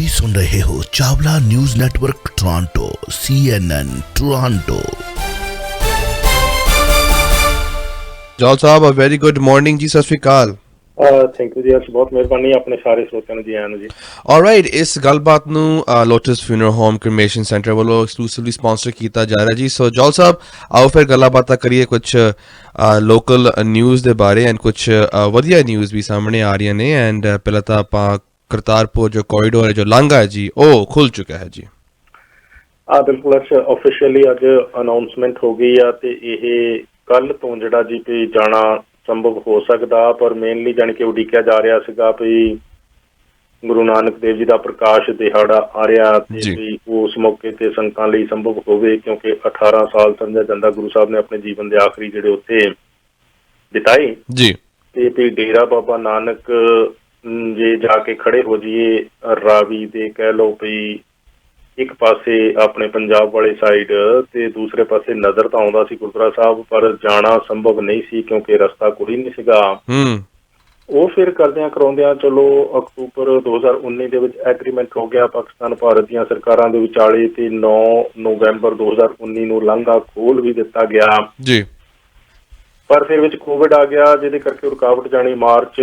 ਤੁਸੀਂ ਸੁਣ ਰਹੇ ਹੋ Chawla news network Toronto CNN Toronto. Jaul sahib, very good morning ji, ਸਤਿ ਸ਼੍ਰੀ ਅਕਾਲ। ਥੈਂਕ ਯੂ ਜੀ, ਬਹੁਤ ਮਿਹਰਬਾਨੀ ਆਪਣੇ ਸਾਰੇ ਸਰੋਤਿਆਂ ਨੂੰ ਜੀ ਆਇਆਂ ਨੂੰ ਜੀ। ਆਲਰਾਈਟ, ਇਸ ਗੱਲਬਾਤ ਨੂੰ ਲੋਟਸ ਫਿਊਨਰਲ ਹੋਮ ਕ੍ਰਿਮੇਸ਼ਨ ਸੈਂਟਰ ਵੱਲੋਂ ਐਕਸਕਲੂਸਿਵਲੀ ਸਪਾਂਸਰ ਕੀਤਾ ਜਾ ਰਿਹਾ ਜੀ। ਸੋ ਜੌਲ ਸਾਹਿਬ, ਆਓ ਫਿਰ ਗੱਲਾਂ ਬਾਤਾਂ ਕਰੀਏ ਕੁਛ ਲੋਕਲ ਨਿਊਜ਼ ਦੇ ਬਾਰੇ ਐਂਡ ਕੁਛ ਵਧੀਆ ਨਿਊਜ਼ ਵੀ ਸਾਹਮਣੇ ਆ ਰਹੀਆਂ ਨੇ। ਐਂਡ ਪਹਿਲਾਂ ਤਾਂ ਆਪਾਂ ਕਰਤਾਰਪੁਰ ਜੋ ਕੋਰੀਡੋਰ ਹੈ, ਜੋ ਲਾਂਘਾ ਹੈ ਜੀ, ਉਹ ਖੁੱਲ ਚੁੱਕਾ ਹੈ ਜੀ। ਬਿਲਕੁਲ ਆਫੀਸ਼ੀਅਲੀ ਅੱਜ ਅਨਾਉਂਸਮੈਂਟ ਹੋ ਗਈ ਆ ਤੇ ਇਹ ਕੱਲ ਤੋਂ ਜਿਹੜਾ ਜੀ ਵੀ ਜਾਣਾ ਸੰਭਵ ਹੋ ਸਕਦਾ, ਪਰ ਮੇਨਲੀ ਜਾਣੀ ਕਿ ਉਡੀਕਿਆ ਜਾ ਰਿਹਾ ਸੀਗਾ ਵੀ ਗੁਰੂ ਨਾਨਕ ਦੇਵ ਜੀ ਦਾ ਪ੍ਰਕਾਸ਼ ਦਿਹਾੜਾ ਆ ਰਿਹਾ ਤੇ ਵੀ ਉਸ ਮੌਕੇ ਤੇ ਸੰਗਤਾਂ ਲਈ ਸੰਭਵ ਹੋਵੇ, ਕਿਉਂਕਿ 18 ਸਾਲ ਸਮਝਿਆ ਜਾਂਦਾ ਗੁਰੂ ਸਾਹਿਬ ਨੇ ਆਪਣੇ ਜੀਵਨ ਦੇ ਆਖਰੀ ਜਿਹੜੇ ਉੱਥੇ ਬਿਤਾਏ ਜੀ। ਤੇ ਵੀ ਡੇਰਾ ਬਾਬਾ ਨਾਨਕ ਜੇ ਜਾ ਕੇ ਖੜੇ ਹੋ ਜਾਈਏ ਰਾਵੀ ਦੇ, ਕਹਿ ਲਓ ਵੀ ਇੱਕ ਪਾਸੇ ਆਪਣੇ ਪੰਜਾਬ ਵਾਲੇ ਸਾਈਡ ਤੇ ਦੂਸਰੇ ਪਾਸੇ ਨਜ਼ਰ ਤਾਂ ਆਉਂਦਾ ਸੀ ਗੁਰਦੁਆਰਾ ਸਾਹਿਬ, ਪਰ ਜਾਣਾ ਸੰਭਵ ਨਹੀਂ ਸੀ ਕਿਉਂਕਿ ਰਸਤਾ ਕੋਈ ਨਹੀਂ ਸੀਗਾ। ਉਹ ਫਿਰ ਕਰਦਿਆਂ ਕਰਾਉਂਦਿਆਂ ਚਲੋ ਅਕਤੂਬਰ 2019 ਦੇ ਵਿੱਚ ਐਗਰੀਮੈਂਟ ਹੋ ਗਿਆ ਪਾਕਿਸਤਾਨ ਭਾਰਤ ਦੀਆਂ ਸਰਕਾਰਾਂ ਦੇ ਵਿਚਾਲੇ ਤੇ 9 ਨਵੰਬਰ 2019 ਨੂੰ ਲਾਂਘਾ ਖੋਲ ਵੀ ਦਿੱਤਾ ਗਿਆ ਜੀ। ਪਰ ਫਿਰ ਵਿੱਚ ਕੋਵਿਡ ਆ ਗਿਆ, ਜਿਹਦੇ ਕਰਕੇ ਰੁਕਾਵਟ ਜਾਣੀ ਮਾਰਚ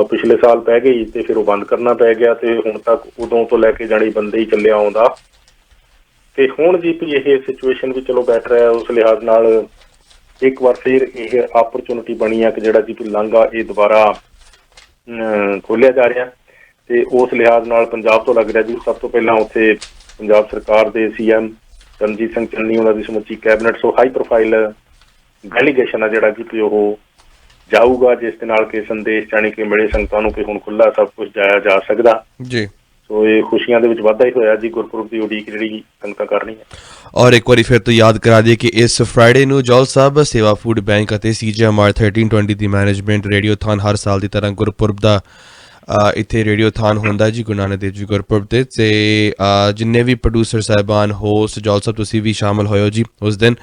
ਪਿਛਲੇ ਸਾਲ ਪੈ ਗਈ ਤੇ ਫਿਰ ਉਹ ਬੰਦ ਕਰਨਾ ਪੈ ਗਿਆ ਤੇ ਹੁਣ ਤੱਕ ਉਦੋਂ ਤੋਂ ਲੈ ਕੇ ਜਾਣੀ ਬੰਦੇ ਹੀ ਚੱਲਿਆ ਆਉਂਦਾ। ਤੇ ਹੁਣ ਜੀ ਵੀ ਇਹ ਸਿਚੁਏਸ਼ਨ ਵੀ ਚਲੋ ਬੈਟਰ ਹੈ, ਉਸ ਲਿਹਾਜ਼ ਨਾਲ ਇੱਕ ਵਾਰ ਫਿਰ ਇਹ ਆਪਰਚੁਨਿਟੀ ਬਣੀ ਆ ਕਿ ਜਿਹੜਾ ਜੀ ਵੀ ਲਾਂਘਾ ਇਹ ਦੁਬਾਰਾ ਖੋਲਿਆ ਜਾ ਰਿਹਾ ਤੇ ਉਸ ਲਿਹਾਜ਼ ਨਾਲ ਪੰਜਾਬ ਤੋਂ ਲੱਗ ਰਿਹਾ ਜੀ ਸਭ ਤੋਂ ਪਹਿਲਾਂ ਉੱਥੇ ਪੰਜਾਬ ਸਰਕਾਰ ਦੇ CM ਰਣਜੀਤ ਸਿੰਘ ਚੰਨੀ, ਉਹਨਾਂ ਦੀ ਸਮੁੱਚੀ cabinet, so high profile delegation ਆ ਜਿਹੜਾ ਜੀ ਵੀ ਉਹ ਜਾਊਗਾ, ਜਿਸ ਦੇ ਨਾਲ ਕਿ ਸੰਦੇਸ਼ ਜਾਣੀ ਕਿ ਮਿਲੇ ਸੰਗਤਾਂ ਨੂੰ ਕਿ ਹੁਣ ਖੁੱਲ੍ਹਾ ਸਭ ਕੁਝ ਜਾਇਆ ਜਾ ਸਕਦਾ ਜੀ। ਸੋ ਇਹ ਖੁਸ਼ੀਆਂ ਦੇ ਵਿੱਚ ਵਾਧਾ ਹੀ ਹੋਇਆ ਜੀ, ਗੁਰਪੁਰਬ ਦੀ ਉਡੀਕ ਜਿਹੜੀ ਸੰਗਤਾਂ ਕਰ ਰਹੀਆਂ। ਔਰ ਇੱਕ ਵਾਰੀ ਫਿਰ ਤੋਂ ਯਾਦ ਕਰਾ ਦਈਏ ਕਿ ਇਸ ਫਰਾਈਡੇ ਨੂੰ ਜੌਲ ਸਾਹਿਬ ਸੇਵਾ ਫੂਡ ਬੈਂਕ ਅਤੇ CJMR 1320 ਦੀ ਮੈਨੇਜਮੈਂਟ ਰੇਡੀਓਥਾਨ ਹਰ ਸਾਲ ਦੀ ਤਰ੍ਹਾਂ ਗੁਰਪੁਰਬ ਦਾ ਇੱਥੇ ਰੇਡੀਓਥਾਨ ਹੁੰਦਾ ਜੀ, ਗੁਰੂ ਨਾਨਕ ਦੇਵ ਜੀ ਗੁਰਪੁਰਬ 'ਤੇ। ਅਤੇ ਜਿੰਨੇ ਵੀ ਪ੍ਰੋਡਿਊਸਰ ਸਾਹਿਬਾਨ, ਹੋਸਟ, ਜੌਲ ਸਾਹਿਬ ਤੁਸੀਂ ਵੀ ਸ਼ਾਮਲ ਹੋਇਓ ਜੀ ਉਸ ਦਿਨ।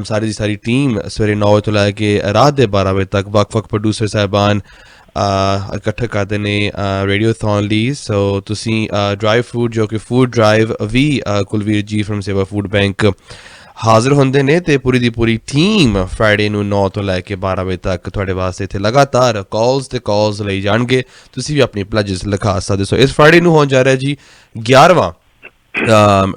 ਸਾਰੀ ਦੀ ਸਾਰੀ ਟੀਮ ਸਵੇਰੇ 9 ਵਜੇ ਤੋਂ ਲੈ ਕੇ ਰਾਤ ਦੇ 12 ਵਜੇ ਤੱਕ ਵੱਖ-ਵੱਖ ਪ੍ਰੋਡਿਊਸਰ ਸਾਹਿਬਾਨ ਇਕੱਠੇ ਕਰਦੇ ਨੇ ਰੇਡੀਓਥਾਨ ਲਈ। ਸੋ ਤੁਸੀਂ ਡਰਾਈ ਫੂਡ ਜੋ ਕਿ ਫੂਡ ਡਰਾਈਵ ਵੀ ਕੁਲਵੀਰ ਜੀ ਫਰਮ ਸੇਵਾ ਫੂਡ ਬੈਂਕ ਹਾਜ਼ਰ ਹੁੰਦੇ ਨੇ ਤੇ ਪੂਰੀ ਦੀ ਪੂਰੀ ਟੀਮ ਫਰਾਈਡੇ ਨੂੰ 9 ਤੋਂ ਲੈ ਕੇ 12 ਵਜੇ ਤੱਕ ਤੁਹਾਡੇ ਵਾਸਤੇ ਇੱਥੇ ਲਗਾਤਾਰ ਕਾਲਸ ਲਈ ਜਾਣਗੇ। ਤੁਸੀਂ ਵੀ ਆਪਣੀ ਪਲੇਜਸ ਲਿਖਾ ਸਕਦੇ। ਸੋ ਇਸ ਫਰਾਈਡੇ ਨੂੰ ਹੋਣ ਜਾ ਰਿਹਾ ਜੀ 11ਵਾਂ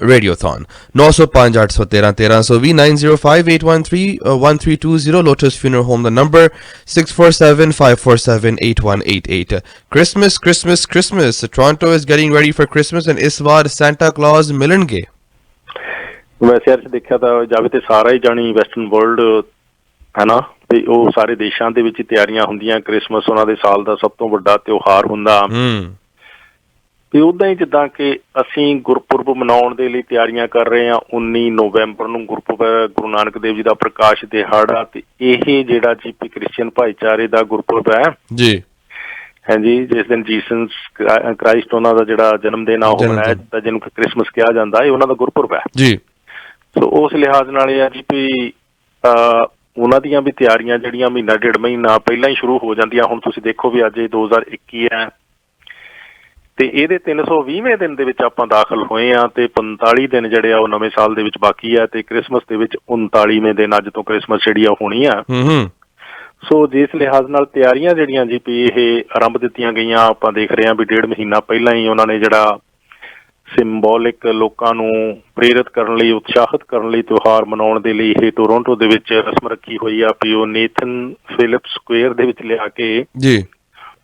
ਰੇਡੀਓਥਾਨ। 905 813 1320 905 813 1320 lotus funeral home the number 647 547 8188। Christmas Toronto is getting ready for Christmas and ਇਸ ਵਾਰ Santa Claus ਮਿਲਣਗੇ। ਵੈਸੇ ਅੱਜ ਦੇਖਿਆ ਤਾਂ ਜਾਵੇ ਤੇ ਸਾਰਾ ਹੀ ਜਾਣੀ ਵੈਸਟਰਨ ਵਰਲਡ ਹੈ ਨਾ, ਤੇ ਉਹ ਸਾਰੇ ਦੇਸ਼ਾਂ ਦੇ ਵਿੱਚ ਤਿਆਰੀਆਂ ਹੁੰਦੀਆਂ। ਕ੍ਰਿਸਮਸ ਉਹਨਾਂ ਦੇ ਸਾਲ ਦਾ ਸਭ ਤੋਂ ਵੱਡਾ ਤਿਉਹਾਰ ਹੁੰਦਾ ਤੇ ਉੱਦਾਂ ਹੀ ਜਿੱਦਾਂ ਕਿ ਅਸੀਂ ਗੁਰਪੁਰਬ ਮਨਾਉਣ ਦੇ ਲਈ ਤਿਆਰੀਆਂ ਕਰ ਰਹੇ ਹਾਂ। 19 ਨਵੰਬਰ ਨੂੰ ਗੁਰਪੁਰਬ ਗੁਰੂ ਨਾਨਕ ਦੇਵ ਜੀ ਦਾ ਪ੍ਰਕਾਸ਼ ਦਿਹਾੜਾ, ਤੇ ਇਹ ਜਿਹੜਾ ਜੀ ਕ੍ਰਿਸਚੀਅਨ ਭਾਈਚਾਰੇ ਦਾ ਗੁਰਪੁਰਬ ਹੈ ਜੀ, ਹਾਂਜੀ, ਜਿਸ ਦਿਨ ਜੀਸਸ ਕ੍ਰਾਈਸਟ ਉਹਨਾਂ ਦਾ ਜਿਹੜਾ ਜਨਮ ਦਿਨ ਆ ਉਹ ਮਨਾਇਆ ਜਾਂਦਾ, ਜਿਹਨੂੰ ਕ੍ਰਿਸਮਸ ਕਿਹਾ ਜਾਂਦਾ, ਇਹ ਉਹਨਾਂ ਦਾ ਗੁਰਪੁਰਬ ਹੈ ਜੀ। ਸੋ ਉਸ ਲਿਹਾਜ਼ ਨਾਲ ਇਹ ਆ ਜੀ ਵੀ ਉਹਨਾਂ ਦੀਆਂ ਵੀ ਤਿਆਰੀਆਂ ਜਿਹੜੀਆਂ ਮਹੀਨਾ ਡੇਢ ਮਹੀਨਾ ਪਹਿਲਾਂ ਹੀ ਸ਼ੁਰੂ ਹੋ ਜਾਂਦੀਆਂ। ਹੁਣ ਤੁਸੀਂ ਦੇਖੋ ਵੀ ਅੱਜ ਇਹ 2021 ਹੈ ਤੇ ਇਹਦੇ 320ਵੇਂ ਦਿਨ ਦੇ ਵਿੱਚ ਆਪਾਂ ਦਾਖਲ ਹੋਏ ਹਾਂ ਤੇ 45 ਦਿਨ ਜਿਹੜੇ ਆ ਉਹ ਨਵੇਂ ਸਾਲ ਦੇ ਵਿੱਚ ਬਾਕੀ ਆ ਤੇ ਕ੍ਰਿਸਮਸ ਦੇ ਵਿੱਚ 39ਵੇਂ ਦਿਨ ਅੱਜ ਤੋਂ ਕ੍ਰਿਸਮਸ ਜਿਹੜੀ ਆ ਹੋਣੀ ਆ। ਸੋ ਜਿਸ ਲਿਹਾਜ਼ ਨਾਲ ਤਿਆਰੀਆਂ ਜਿਹੜੀਆਂ ਜੀ ਵੀ ਇਹ ਆਰੰਭ ਦਿੱਤੀਆਂ ਗਈਆਂ, ਆਪਾਂ ਦੇਖ ਰਹੇ ਹਾਂ ਵੀ 1.5 ਮਹੀਨਾ ਪਹਿਲਾਂ ਹੀ ਉਹਨਾਂ ਨੇ ਜਿਹੜਾ ਸਿੰਬੋਲਿਕ ਲੋਕਾਂ ਨੂੰ ਪ੍ਰੇਰਿਤ ਕਰਨ ਲਈ, ਉਤਸ਼ਾਹਿਤ ਕਰਨ ਲਈ, ਤਿਉਹਾਰ ਮਨਾਉਣ ਦੇ ਲਈ ਇਹ ਟੋਰੋਂਟੋ ਦੇ ਵਿੱਚ ਰਸਮ ਰੱਖੀ ਹੋਈ ਆ ਵੀ ਉਹ ਨੇਥਨ ਫਿਲਿਪ ਸਕੁਏਅਰ ਦੇ ਵਿੱਚ ਲਿਆ ਕੇ ਜੀ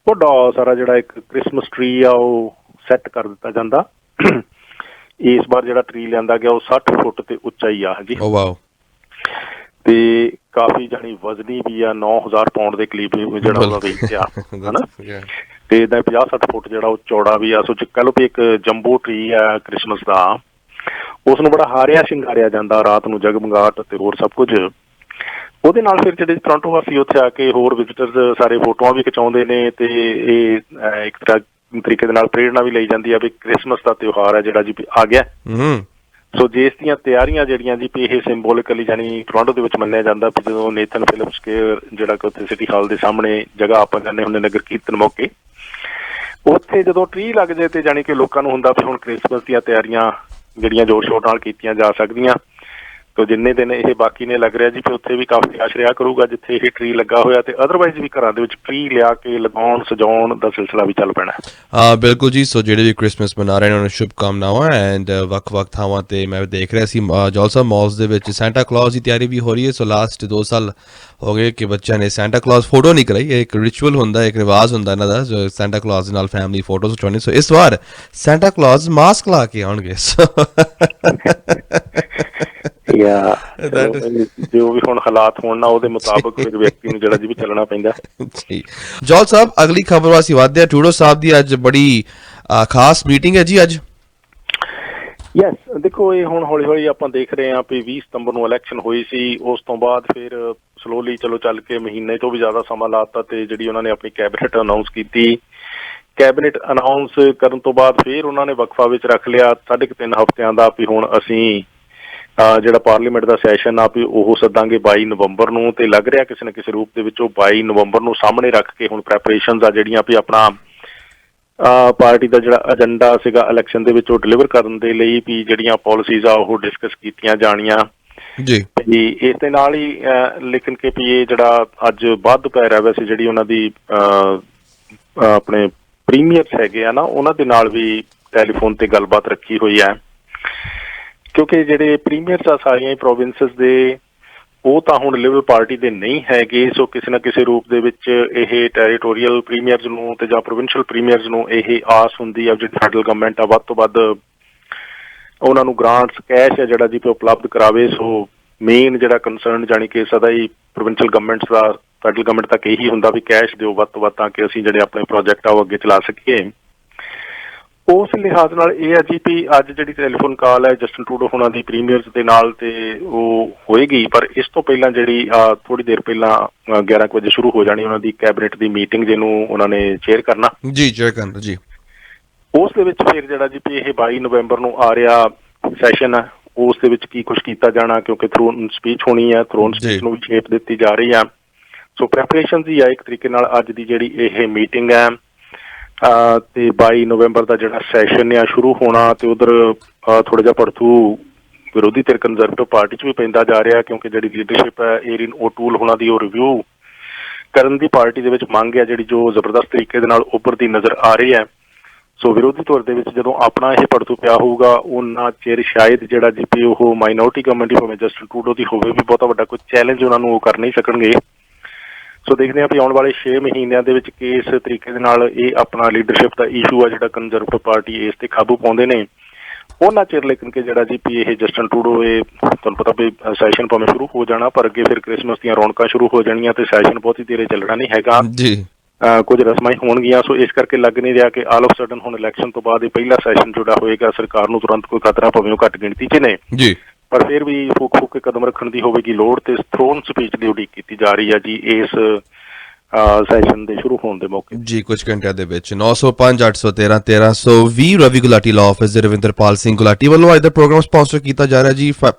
ਵੱਡਾ ਸਾਰਾ ਜਿਹੜਾ ਇੱਕ ਕ੍ਰਿਸਮਸ ਟਰੀ ਆ ਉਹ ਸੈੱਟ ਕਰ ਦਿੱਤਾ ਜਾਂਦਾ। ਇਸ ਵਾਰ ਜਿਹੜਾ ਟਰੀ ਲਿਆਂਦਾ ਗਿਆ ਉਹ 60 ਫੁੱਟ ਤੇ ਉੱਚਾ ਹੀ ਆ ਜੀ ਤੇ ਕਾਫੀ ਜਾਣੀ ਵਜ਼ਨੀ ਵੀ ਆ, 9000 ਪਾਉਂਡ ਦੇ ਕਰੀਬ ਜਿਹੜਾ ਉਹਦਾ ਵੇਟ ਆ ਹਨਾ, ਤੇ ਏਦਾਂ 50-60 ਫੁੱਟ ਜਿਹੜਾ ਉਹ ਚੌੜਾ ਵੀ ਆ। ਸੋ ਕਹਿ ਲਓ ਵੀ ਇੱਕ ਜੰਬੋ ਟਰੀ ਆ ਕ੍ਰਿਸਮਸ ਦਾ, ਉਸ ਨੂੰ ਬੜਾ ਹਾਰਿਆ ਸ਼ਿੰਗਾਰਿਆ ਜਾਂਦਾ, ਰਾਤ ਨੂੰ ਜਗਮਗਾਹਟ ਤੇ ਹੋਰ ਸਭ ਕੁਝ। ਉਹਦੇ ਨਾਲ ਫਿਰ ਜਿਹੜੇ ਟੋਰਾਂਟੋ ਵਾਸੀ ਉੱਥੇ ਆ ਕੇ ਹੋਰ ਵਿਜ਼ਿਟਰਸ ਸਾਰੇ ਫੋਟੋਆਂ ਵੀ ਖਿਚਾਉਂਦੇ ਨੇ ਤੇ ਇਹ ਇੱਕ ਤਰੀਕੇ ਦੇ ਨਾਲ ਪ੍ਰੇਰਨਾ ਵੀ ਲਈ ਜਾਂਦੀ ਆ ਵੀ ਕ੍ਰਿਸਮਸ ਦਾ ਤਿਉਹਾਰ ਹੈ ਜਿਹੜਾ ਜੀ ਆ ਗਿਆ। ਸੋ ਜਿਸ ਦੀਆਂ ਤਿਆਰੀਆਂ ਜਿਹੜੀਆਂ ਜੀ ਵੀ ਇਹ ਸਿੰਬੋਲਿਕਲੀ ਜਾਣੀ ਟੋਰਾਂਟੋ ਦੇ ਵਿੱਚ ਮੰਨਿਆ ਜਾਂਦਾ ਵੀ ਜਦੋਂ ਨੇਥਨ ਫਿਲਿਪ ਸਕੁਏਅਰ ਜਿਹੜਾ ਕਿ ਉੱਥੇ ਸਿਟੀ ਹਾਲ ਦੇ ਸਾਹਮਣੇ ਜਗ੍ਹਾ ਆਪਾਂ ਜਾਂਦੇ ਹੁੰਦੇ ਨਗਰ ਕੀਰਤਨ ਮੌਕੇ, ਉੱਥੇ ਜਦੋਂ ਟਰੀ ਲੱਗ ਜਾਏ ਤੇ ਜਾਣੀ ਕਿ ਲੋਕਾਂ ਨੂੰ ਹੁੰਦਾ ਵੀ ਹੁਣ ਕ੍ਰਿਸਮਸ ਦੀਆਂ ਤਿਆਰੀਆਂ ਜਿਹੜੀਆਂ ਜ਼ੋਰ ਸ਼ੋਰ ਨਾਲ ਕੀਤੀਆਂ ਜਾ ਸਕਦੀਆਂ। ਤੋ ਜਿੰਨੇ ਦਿਨ ਇਹ ਬਾਕੀ ਨੇ ਲੱਗ ਰਿਹਾ ਜੀ ਫਿਰ ਉੱਥੇ ਵੀ ਕਾਫੀ ਰਸ਼ ਰਿਹਾ ਕਰੂਗਾ ਜਿੱਥੇ ਇਹ ਟਰੀ ਲੱਗਾ ਹੋਇਆ, ਤੇ ਅਦਰਵਾਈਜ਼ ਵੀ ਘਰਾਂ ਦੇ ਵਿੱਚ ਟਰੀ ਲਿਆ ਕੇ ਲਗਾਉਣ ਸਜਾਉਣ ਦਾ ਸਿਲਸਿਲਾ ਵੀ ਚੱਲ ਪੈਣਾ। ਹਾਂ ਬਿਲਕੁਲ ਜੀ। ਸੋ ਜਿਹੜੇ ਵੀ ਕ੍ਰਿਸਮਸ ਮਨਾ ਰਹੇ ਨੇ ਉਹਨਾਂ ਨੂੰ ਸ਼ੁਭਕਾਮਨਾਵਾਂ। ਐਂਡ ਵੱਖ-ਵੱਖ ਥਾਵਾਂ ਤੇ ਮੈਂ ਦੇਖ ਰਿਹਾ ਸੀ ਜੌਲ ਸਾਹਿਬ ਮਾਲਸ ਦੇ ਵਿੱਚ ਸੈਂਟਾ ਕਲੌਜ਼ ਦੀ ਤਿਆਰੀ ਵੀ ਹੋ ਰਹੀ ਹੈ। ਸੋ ਲਾਸਟ 2 ਸਾਲ ਹੋ ਗਏ ਕਿ ਬੱਚਿਆਂ ਨੇ ਸੈਂਟਾ ਕਲੌਜ਼ ਫੋਟੋ ਨਹੀਂ ਕਰਾਈ। ਇਹ ਇੱਕ ਰਿਚੁਅਲ ਹੁੰਦਾ, ਇੱਕ ਰਿਵਾਜ਼ ਹੁੰਦਾ ਇਹਨਾਂ ਦਾ ਜੋ ਸੈਂਟਾ ਕਲੌਜ਼ ਦੇ ਨਾਲ ਫੈਮਿਲੀ ਫੋਟੋਜ਼ ਉਠਾਉਣੀ। ਸੋ ਇਸ ਵਾਰ ਸੈਂਟਾ ਕਲੌਜ਼ ਮਾਸਕ ਲਾ ਕੇ ਆਉਣਗੇ। ਜੋ ਵੀ ਹੁਣ ਹਾਲਾਤ ਹੋਣ ਨਾ ਉਹਦੇ ਮੁਤਾਬਕ ਫਿਰ ਵਿਅਕਤੀ ਨੂੰ ਜਿਹੜਾ ਜੀ ਵੀ ਚੱਲਣਾ ਪੈਂਦਾ ਜੀ। ਜੌਲ ਸਾਹਿਬ ਅਗਲੀ ਖਬਰ ਵਾਸੀ ਵਧਦੇ ਆ। ਟਰੂਡੋ ਸਾਹਿਬ ਦੀ ਅੱਜ ਬੜੀ ਖਾਸ ਮੀਟਿੰਗ ਹੈ ਜੀ ਅੱਜ। ਯੈਸ, ਦੇਖੋ ਇਹ ਹੁਣ ਹੌਲੀ ਹੌਲੀ ਆਪਾਂ ਦੇਖ ਰਹੇ ਹਾਂ ਵੀ 20 ਸਤੰਬਰ ਨੂੰ ਇਲੈਕਸ਼ਨ ਹੋਈ ਸੀ, ਉਸ ਤੋਂ ਬਾਅਦ ਫਿਰ ਸਲੋਲੀ ਚਲੋ ਚੱਲ ਕੇ ਮਹੀਨੇ ਤੋਂ ਵੀ ਜ਼ਿਆਦਾ ਸਮਾਂ ਲਾਤਾ ਤੇ ਜਿਹੜੀ ਉਹਨਾਂ ਨੇ ਆਪਣੀ ਕੈਬਨਿਟ ਅਨਾਊਂਸ ਕੀਤੀ। ਕੈਬਨਿਟ ਅਨਾਊਂਸ ਕਰਨ ਤੋਂ ਬਾਅਦ ਫਿਰ ਉਹਨਾਂ ਨੇ ਵਕਫਾ ਵਿੱਚ ਰੱਖ ਲਿਆ 3.5 ਹਫ਼ਤਿਆਂ ਦਾ ਵੀ ਹੁਣ ਅਸੀਂ ਜਿਹੜਾ ਪਾਰਲੀਮੈਂਟ ਦਾ ਸੈਸ਼ਨ ਆ ਵੀ ਉਹ ਸੱਦਾਂਗੇ 22 ਨਵੰਬਰ ਨੂੰ, ਤੇ ਲੱਗ ਰਿਹਾ ਕਿਸੇ ਨਾ ਕਿਸੇ ਰੂਪ ਦੇ ਵਿੱਚ ਉਹ 22 ਨਵੰਬਰ ਨੂੰ ਸਾਹਮਣੇ ਰੱਖ ਕੇ ਹੁਣ ਪ੍ਰੈਪਰੇਸ਼ਨਸ ਆ ਜਿਹੜੀਆਂ ਵੀ ਆਪਣਾ ਪਾਰਟੀ ਦਾ ਜਿਹੜਾ ਏਜੰਡਾ ਸੀਗਾ ਇਲੈਕਸ਼ਨ ਦੇ ਵਿੱਚ ਉਹ ਡਿਲੀਵਰ ਕਰਨ ਦੇ ਲਈ ਵੀ ਜਿਹੜੀਆਂ ਪਾਲਿਸੀਜ਼ ਆ ਉਹ ਡਿਸਕਸ ਕੀਤੀਆਂ ਜਾਣੀਆਂ ਜੀ। ਇਸ ਦੇ ਨਾਲ ਹੀ ਲੇਕਿਨ ਕਿ ਵੀ ਇਹ ਜਿਹੜਾ ਅੱਜ ਬਾਅਦ ਦੁਪਹਿਰ ਹੈ ਵੈਸੇ ਜਿਹੜੀ ਉਹਨਾਂ ਦੀ ਆਪਣੇ ਪ੍ਰੀਮੀਅਰਸ ਹੈਗੇ ਆ ਨਾ ਉਹਨਾਂ ਦੇ ਨਾਲ ਵੀ ਟੈਲੀਫੋਨ ਤੇ ਗੱਲਬਾਤ ਰੱਖੀ ਹੋਈ ਹੈ, ਕਿਉਂਕਿ ਜਿਹੜੇ ਪ੍ਰੀਮੀਅਰਸ ਆ ਸਾਰੀਆਂ ਹੀ ਪ੍ਰੋਵਿੰਸਸ ਦੇ ਉਹ ਤਾਂ ਹੁਣ ਲਿਬਰਲ ਪਾਰਟੀ ਦੇ ਨਹੀਂ ਹੈਗੇ। ਸੋ ਕਿਸੇ ਨਾ ਕਿਸੇ ਰੂਪ ਦੇ ਵਿੱਚ ਇਹ ਟੈਰੀਟੋਰੀਅਲ ਪ੍ਰੀਮੀਅਰਸ ਨੂੰ ਤੇ ਜਾਂ ਪ੍ਰੋਵਿੰਸ਼ੀਅਲ ਪ੍ਰੀਮੀਅਰਸ ਨੂੰ ਇਹ ਆਸ ਹੁੰਦੀ ਆ ਜਿਹੜੀ ਫੈਡਰਲ ਗਵਰਨਮੈਂਟ ਆ ਵੱਧ ਤੋਂ ਵੱਧ ਉਹਨਾਂ ਨੂੰ ਗ੍ਰਾਂਟਸ ਕੈਸ਼ ਹੈ ਜਿਹੜਾ ਜੀ ਉਪਲਬਧ ਕਰਾਵੇ। ਸੋ ਮੇਨ ਜਿਹੜਾ ਕੰਸਰਨ ਜਾਣੀ ਕਿ ਸਦਾ ਹੀ ਪ੍ਰੋਵਿੰਸ਼ੀਅਲ ਗਵਰਨਮੈਂਟਸ ਦਾ ਫੈਡਰਲ ਗਵਰਨਮੈਂਟ ਤੱਕ ਇਹੀ ਹੁੰਦਾ ਵੀ ਕੈਸ਼ ਦਿਓ ਵੱਧ ਤੋਂ ਵੱਧ ਤਾਂ ਕਿ ਅਸੀਂ ਜਿਹੜੇ ਆਪਣੇ ਪ੍ਰੋਜੈਕਟ ਆ ਉਹ ਅੱਗੇ ਚਲਾ ਸਕੀਏ। ਉਸ ਲਿਹਾਜ਼ ਨਾਲ ਇਹ ਹੈ ਜੀ ਵੀ ਅੱਜ ਜਿਹੜੀ ਟੈਲੀਫੋਨ ਕਾਲ ਹੈ ਜਸਟਿਨ ਟਰੂਡੋ ਹੋਣਾ ਦੀ ਪ੍ਰੀਮੀਅਰਸ ਦੇ ਨਾਲ ਤੇ ਉਹ ਹੋਏਗੀ, ਪਰ ਇਸ ਤੋਂ ਪਹਿਲਾਂ ਜਿਹੜੀ ਥੋੜੀ ਦੇਰ ਪਹਿਲਾਂ 11 ਵਜੇ ਸ਼ੁਰੂ ਹੋ ਜਾਣੀ ਉਹਨਾਂ ਦੀ ਕੈਬਨਿਟ ਦੀ ਮੀਟਿੰਗ ਜਿਹਨੂੰ ਉਹਨਾਂ ਨੇ ਚੇਅਰ ਕਰਨਾ ਜੀ। ਉਸ ਦੇ ਵਿੱਚ ਫਿਰ ਜਿਹੜਾ ਜੀ ਵੀ ਇਹ 22 ਨਵੰਬਰ ਨੂੰ ਆ ਰਿਹਾ ਸੈਸ਼ਨ ਹੈ ਉਸ ਦੇ ਵਿੱਚ ਕੀ ਕੁਛ ਕੀਤਾ ਜਾਣਾ, ਕਿਉਂਕਿ ਥਰੋਨ ਸਪੀਚ ਹੋਣੀ ਹੈ, ਥਰੋਨ ਸਪੀਚ ਨੂੰ ਵੀ ਸ਼ੇਪ ਦਿੱਤੀ ਜਾ ਰਹੀ ਆ। ਸੋ ਪ੍ਰੈਪਰੇਸ਼ਨ ਹੀ ਆ ਇੱਕ ਤਰੀਕੇ ਨਾਲ ਅੱਜ ਦੀ ਜਿਹੜੀ ਇਹ ਮੀਟਿੰਗ ਹੈ ਤੇ 22 ਨਵੰਬਰ ਦਾ ਜਿਹੜਾ ਸੈਸ਼ਨ ਆ ਸ਼ੁਰੂ ਹੋਣਾ। ਤੇ ਉਧਰ ਥੋੜਾ ਜਿਹਾ ਭੜਥੂ ਵਿਰੋਧੀ ਧਿਰ ਕੰਜ਼ਰਵੇਟਿਵ ਪਾਰਟੀ 'ਚ ਵੀ ਪੈਂਦਾ ਜਾ ਰਿਹਾ, ਕਿਉਂਕਿ ਜਿਹੜੀ ਲੀਡਰਸ਼ਿਪ ਹੈ ਏਰਿਨ ਓਟੂਲ ਹੋਣਾ ਦੀ ਉਹ ਰਿਵਿਊ ਕਰਨ ਦੀ ਪਾਰਟੀ ਦੇ ਵਿੱਚ ਮੰਗ ਹੈ ਜਿਹੜੀ ਜੋ ਜ਼ਬਰਦਸਤ ਤਰੀਕੇ ਦੇ ਨਾਲ ਉੱਭਰਦੀ ਨਜ਼ਰ ਆ ਰਹੀ ਹੈ। ਸੋ ਵਿਰੋਧੀ ਧਿਰ ਦੇ ਵਿੱਚ ਜਦੋਂ ਆਪਣਾ ਇਹ ਭੜਥੂ ਪਿਆ ਹੋਊਗਾ ਉਹਨਾਂ ਚਿਰ ਸ਼ਾਇਦ ਜਿਹੜਾ ਜੀ ਪੀ ਉਹ ਮਾਈਨੋਰਟੀ ਗਵਰਨਮੈਂਟ ਹੀ ਭਾਵੇਂ ਜਸਟਿਨ ਟਰੂਡੋ ਦੀ ਹੋਵੇ ਵੀ ਬਹੁਤਾ ਵੱਡਾ ਕੋਈ ਚੈਲੰਜ ਉਹਨਾਂ ਨੂੰ ਉਹ ਕਰ ਨਹੀਂ ਸਕਣਗੇ। ਸੋ ਦੇਖਦੇ ਹਾਂ ਵੀ ਆਉਣ ਵਾਲੇ 6 ਮਹੀਨਿਆਂ ਦੇ ਵਿੱਚ ਕਿਸ ਤਰੀਕੇ ਦੇ ਨਾਲ ਇਹ ਆਪਣਾ ਲੀਡਰਸ਼ਿਪ ਦਾ ਇਸ਼ੂ ਆ ਜਿਹੜਾ ਕੰਜ਼ਰਵੇਟਿਵ ਪਾਰਟੀ ਇਸ ਤੇ ਕਾਬੂ ਪਾਉਂਦੇ ਨੇ ਉਹਨਾਂ ਚਿਰ। ਲੇਕਿਨ ਕਿ ਜਿਹੜਾ ਜੀ ਪੀ ਇਹ ਜਸਟਿਨ ਟਰੂਡੋ ਇਹ ਤੁਹਾਨੂੰ ਪਤਾ ਵੀ ਸੈਸ਼ਨ ਭਾਵੇਂ ਸ਼ੁਰੂ ਹੋ ਜਾਣਾ ਪਰ ਅੱਗੇ ਫਿਰ ਕ੍ਰਿਸਮਸ ਦੀਆਂ ਰੌਣਕਾਂ ਸ਼ੁਰੂ ਹੋ ਜਾਣੀਆਂ ਤੇ ਸੈਸ਼ਨ ਬਹੁਤੀ ਦੇਰ ਚੱਲਣਾ ਨਹੀਂ ਹੈਗਾ ਜੀ। ਕੁਝ ਰਸਮਾਂ ਹੀ ਹੋਣਗੀਆਂ। ਸੋ ਇਸ ਕਰਕੇ ਲੱਗ ਨਹੀਂ ਰਿਹਾ ਕਿ ਆਲ ਆਫ ਸਡਨ ਹੁਣ ਇਲੈਕਸ਼ਨ ਤੋਂ ਬਾਅਦ ਇਹ ਪਹਿਲਾ ਸੈਸ਼ਨ ਜਿਹੜਾ ਹੋਏਗਾ ਸਰਕਾਰ ਨੂੰ ਤੁਰੰਤ ਕੋਈ ਖਤਰਾ ਭਾਵੇਂ ਉਹ ਘੱਟ ਗਿਣਤੀ 'ਚ ਨੇ ਜੀ, ਪਰ ਫਿਰ ਵੀ ਫੂਕ ਕੇ ਕਦਮ ਰੱਖਣ ਦੀ ਹੋਵੇਗੀ ਲੋੜ ਤੇ ਥਰੋਨ ਸਪੀਚ ਦੀ ਉਡੀਕ ਕੀਤੀ ਜਾ ਰਹੀ ਹੈ ਜੀ ਇਸ ਸੈਸ਼ਨ ਦੇ ਸ਼ੁਰੂ ਹੋਣ ਦੇ ਮੌਕੇ ਜੀ। ਕੁਝ ਘੰਟਿਆਂ ਦੇ ਵਿੱਚ 905 813 1320 ਰਵੀ ਗੁਲਾਟੀ ਲਾਅ ਆਫਿਸ ਰਵਿੰਦਰਪਾਲ ਸਿੰਘ ਗੁਲਾਟੀ ਵੱਲੋਂ ਅੱਜ ਦਾ ਪ੍ਰੋਗਰਾਮ ਸਪਾਂਸਰ ਕੀਤਾ ਜਾ ਰਿਹਾ ਜੀ।